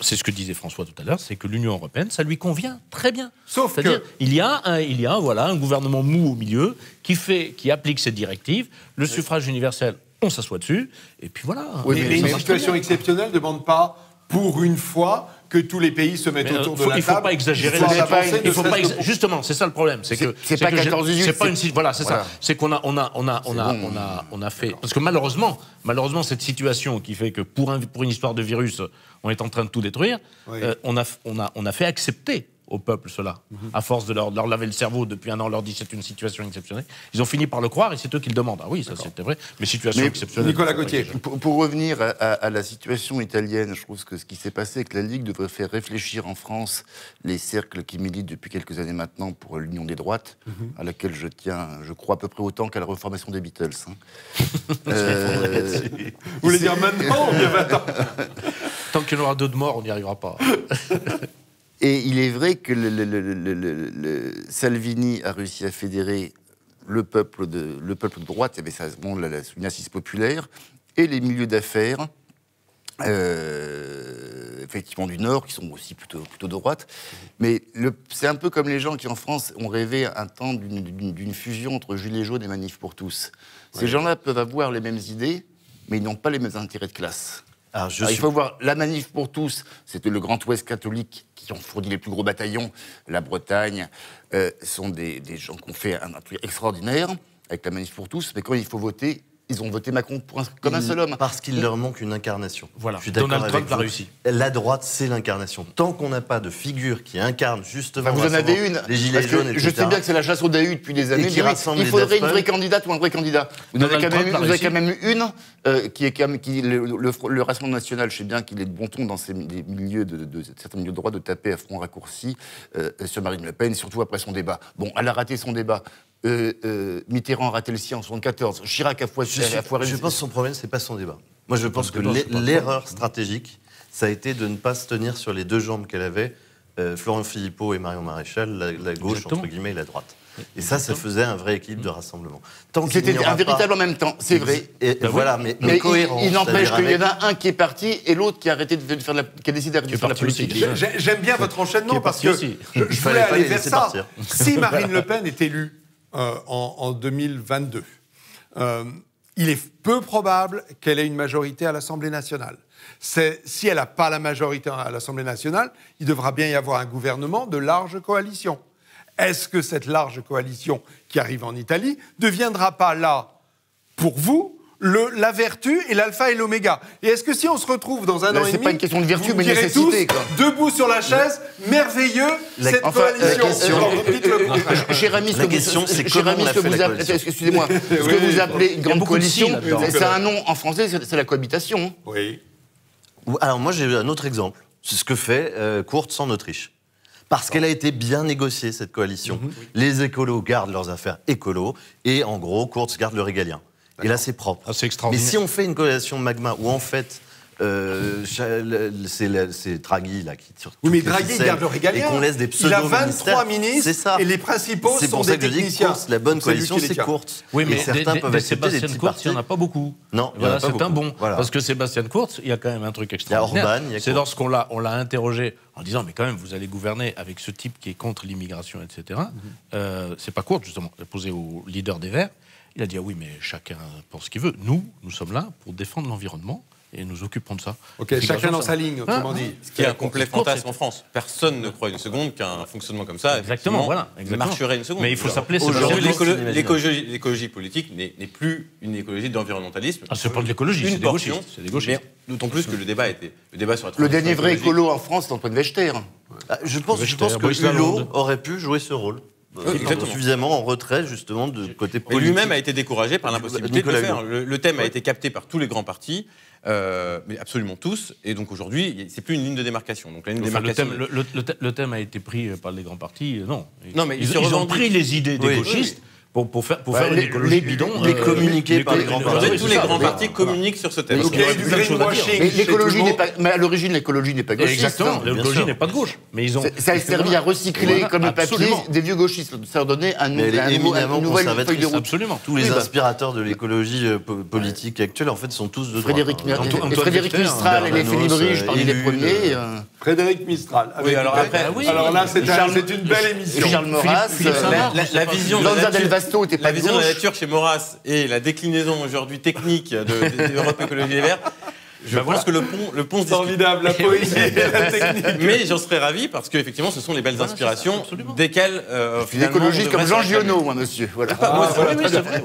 c'est ce que disait François tout à l'heure, c'est que l'Union européenne, ça lui convient très bien. Sauf C'est-à-dire, que... il y a un gouvernement mou au milieu qui applique ces directives. Le suffrage universel, on s'assoit dessus, et puis voilà. Oui, mais une situation exceptionnelle ne demande pas, pour une fois, que tous les pays se mettent autour de la table. Il ne faut pas exagérer. Justement, c'est ça le problème. C'est pas 14-18. C'est pas une. Voilà, c'est ça. C'est qu'on a fait. Parce que malheureusement, cette situation qui fait que pour une histoire de virus, on est en train de tout détruire. Oui. On a fait accepter au peuple cela, à force de leur laver le cerveau depuis un an, on leur dit c'est une situation exceptionnelle. Ils ont fini par le croire et c'est eux qui le demandent. Ah oui, ça c'était vrai, mais situation exceptionnelle. Nicolas Gauthier. Pour revenir à la situation italienne, je trouve que ce qui s'est passé avec la Ligue devrait faire réfléchir en France les cercles qui militent depuis quelques années maintenant pour l'Union des droites, à laquelle je tiens, je crois, à peu près autant qu'à la reformation des Beatles. Vous voulez dire maintenant ou bien maintenant? Tant qu'il y en aura 2 de morts, on n'y arrivera pas. Et il est vrai que Salvini a réussi à fédérer le peuple de droite, il y avait ça, une assise populaire, et les milieux d'affaires, effectivement du Nord, qui sont aussi plutôt de droite. Mais c'est un peu comme les gens qui, en France, ont rêvé un temps d'une fusion entre Gilets jaunes et Manif pour tous. Ces gens-là peuvent avoir les mêmes idées, mais ils n'ont pas les mêmes intérêts de classe. Alors, il faut voir, la Manif pour tous, c'était le Grand Ouest catholique qui ont fourni les plus gros bataillons. La Bretagne sont des gens qui ont fait un truc extraordinaire avec la Manif pour tous, mais quand il faut voter, ils ont voté Macron comme un seul homme. Parce qu'il leur manque une incarnation. Voilà, je suis d'accord Donald Trump avec a vous. réussi. La droite, c'est l'incarnation. Tant qu'on n'a pas de figure qui incarne justement... vous en avez une. Les gilets jaunes, etc. Je sais bien que c'est la chasse aux Dahut depuis des années. Il faudrait une vraie candidate ou un vrai candidat. Vous avez quand même eu une qui est quand même... Le Rassemblement national, je sais bien qu'il est de bon ton dans certains milieux de droite de taper à front raccourci sur Marine Le Pen, surtout après son débat. Bon, elle a raté son débat. Mitterrand a raté le sien en 1974. Chirac a foiré. Je pense que son problème, c'est pas son débat. Moi, je pense que l'erreur stratégique, ça a été de ne pas se tenir sur les 2 jambes qu'elle avait, Florent Philippot et Marion Maréchal, la gauche, entre guillemets, et la droite. Et ça faisait un vrai équilibre de rassemblement. C'était un véritable en même temps, c'est vrai. Voilà, mais cohérent. Il n'empêche qu'il y en a un qui est parti et l'autre qui a arrêté de faire qui a décidé d'arrêter de faire la politique. J'aime bien votre enchaînement parce que je voulais aller vers ça. Si Marine Le Pen est élue en 2022, il est peu probable qu'elle ait une majorité à l'Assemblée nationale. Si elle n'a pas la majorité à l'Assemblée nationale, il devra bien y avoir un gouvernement de large coalition. Est-ce que cette large coalition qui arrive en Italie ne deviendra pas là, pour vous, la vertu et l'alpha et l'oméga? Et est-ce que si on se retrouve dans un an et demi, c'est pas une question de vertu, mais de nécessité, quoi. Debout sur la chaise, merveilleux, cette coalition. La question, c'est comment on a fait la coalition. Excusez-moi, ce que vous appelez une grande coalition, c'est un nom en français, c'est la cohabitation. Oui. Alors moi, j'ai un autre exemple. C'est ce que fait Kurz en Autriche. Parce qu'elle a été bien négociée, cette coalition. Les écolos gardent leurs affaires écolos, et en gros, Kurz garde le régalien. Et là, c'est propre. Ah, c'est extraordinaire. Mais si on fait une coalition magma où, en fait, c'est Draghi là, qui tire. Oui, mais Draghi garde le régalien. Et qu'on laisse des pseudo-ministères. Il a 23 ministres, et les principaux sont des techniciens. La bonne coalition, c'est Kurz. Oui, mais certains peuvent accepter des petits partis. Il n'y en a pas beaucoup. Non, voilà, c'est un bon. Voilà. Parce que Sébastien Kurz, il y a quand même un truc extraordinaire. Il y a Orban, c'est lorsqu'on l'a interrogé en disant, mais quand même, vous allez gouverner avec ce type qui est contre l'immigration, etc. C'est pas Kurz, justement. Il a posé au leader des Verts. Il a dit, ah oui, mais chacun pense ce qu'il veut. Nous sommes là pour défendre l'environnement et nous occupons de ça. Ok, chacun dans sa ligne, autrement dit. Ce qui est un complet fantasme en France. Personne ne croit une seconde qu'un fonctionnement comme ça marcherait une seconde. Mais il faut s'appeler... Aujourd'hui, l'écologie politique n'est plus une écologie d'environnementalisme. Ah, c'est pas de l'écologie, c'est des gauchistes. D'autant plus que le débat sur la le dernier vrai écolo en France, c'est Antoine Wechter. Je pense que Hulot aurait pu jouer ce rôle. Suffisamment en retrait, justement, de côté politique. Et lui-même a été découragé par l'impossibilité de le faire. Le thème a été capté par tous les grands partis, mais absolument tous. Et donc aujourd'hui, c'est plus une ligne de démarcation. Donc, le thème a été pris par les grands partis, non. Mais ils ont pris les idées des gauchistes pour faire une écologie bidon. Les communiqués par les grands partis. Aujourd'hui, tous les grands partis communiquent sur ce thème. Donc il y a eu du greenwashing. Mais chez l'écologie tout le n'est monde. pas. Mais à l'origine, l'écologie n'est pas gauchiste. Exactement, hein. l'écologie n'est pas de gauche. Mais ils ont. Ça a servi à recycler, Voilà, comme le papier, absolument. des vieux gauchistes. Ça leur donnait Mais elle est éminemment une nouvelle conservatrice. feuille de route. Absolument. Tous les Oui, bah. inspirateurs de l'écologie politique actuelle, en fait, sont tous de droite. Frédéric Mistral et les Félibrige parmi les premiers. Frédéric Mistral. Oui, alors après, Alors là, c'est une belle émission. Charles Maurras. la vision de la Lanza nature- del Vasto était pas la de vision de la gauche. nature chez Maurras et la déclinaison aujourd'hui technique d'Europe Écologie Les Verts, je pense que le pont se discute. Formidable, la poésie et la technique. Mais j'en serais ravi parce qu'effectivement, ce sont les belles inspirations desquelles. Je suis écologiste comme Jean Giono, moi, monsieur. Voilà.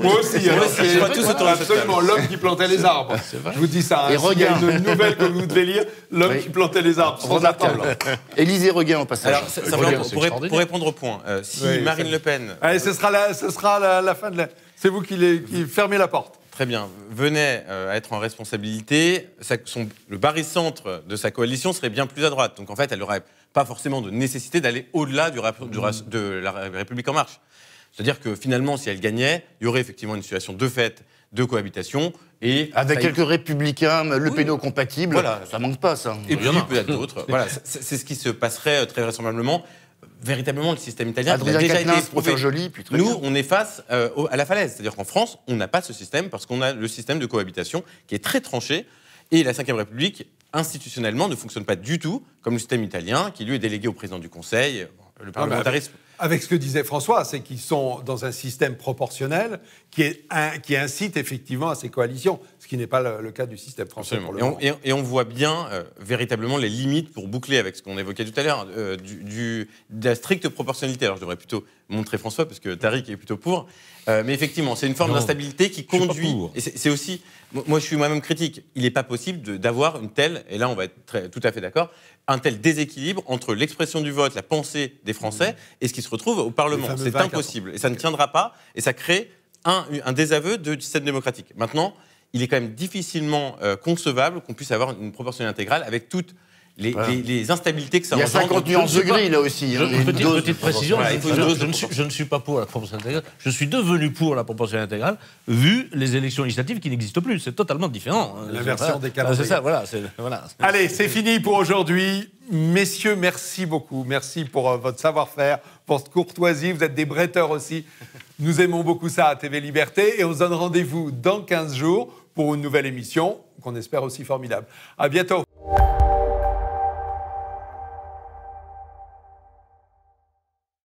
Moi aussi, alors, aussi, je crois tous autour de cette absolument l'homme qui plantait les arbres. Je vous dis ça. Et S'il y a Regain. une nouvelle que vous devez lire, l'homme Oui. qui plantait les arbres. Sans la table. Élisée Regain, au passage. Alors, simplement, c'est pour extraordinaire. répondre au point, si Oui, Marine Le Pen, Allez, ce sera la fin de la. C'est vous qui fermez la porte. très bien, venait à être en responsabilité, le barycentre de sa coalition serait bien plus à droite. Donc en fait, elle n'aurait pas forcément de nécessité d'aller au-delà de la République En Marche. C'est-à-dire que finalement, si elle gagnait, il y aurait effectivement une situation de fait, de cohabitation. Et Avec ça- quelques républicains, le péno compatible, Voilà. ça manque pas, ça. Et puis peut-être d'autres. Voilà, c'est ce qui se passerait très vraisemblablement. Véritablement, le système italien il a Adrien déjà Quatennens été pour faire éprouvé. joli, puis très Nous, bien. on est face à la falaise. C'est-à-dire qu'en France, on n'a pas ce système parce qu'on a le système de cohabitation qui est très tranché. Et la Ve République, institutionnellement, ne fonctionne pas du tout comme le système italien, qui lui est délégué au président du Conseil. Le parlementarisme. Avec ce que disait François, c'est qu'ils sont dans un système proportionnel qui incite effectivement à ces coalitions, ce qui n'est pas le cas du système français. Absolument. Pour le moment. Et on voit bien véritablement les limites pour boucler avec ce qu'on évoquait tout à l'heure, de la stricte proportionnalité. Alors je devrais plutôt montrer François, parce que Tariq est plutôt pour. Mais effectivement, c'est une forme d'instabilité qui conduit. Et c'est aussi. Moi, je suis moi-même critique. Il n'est pas possible d'avoir une telle, et là on va être tout à fait d'accord, un tel déséquilibre entre l'expression du vote, la pensée des Français, et ce qui se retrouve au Parlement. fameux C'est 24. impossible. Et ça ne tiendra pas, et ça crée un désaveu du système démocratique. Maintenant, il est quand même difficilement concevable qu'on puisse avoir une proportionnalité intégrale avec toutes les instabilités que ça Il y a engendre. 50 nuances de gris, là aussi. hein. Une dose. Petite précision, Voilà, il faut une dose de je ne suis pas pour la proportionnalité intégrale. Je suis devenu pour la proportionnalité intégrale, vu les élections législatives qui n'existent plus. C'est totalement différent. L'inversion des C'est calendriers. ça, voilà. Voilà. Allez, c'est fini pour aujourd'hui. Messieurs, merci beaucoup. Merci pour votre savoir-faire, pour cette courtoisie. Vous êtes des bretteurs aussi. Nous aimons beaucoup ça à TV Liberté. Et on se donne rendez-vous dans 15 jours pour une nouvelle émission qu'on espère aussi formidable. À bientôt.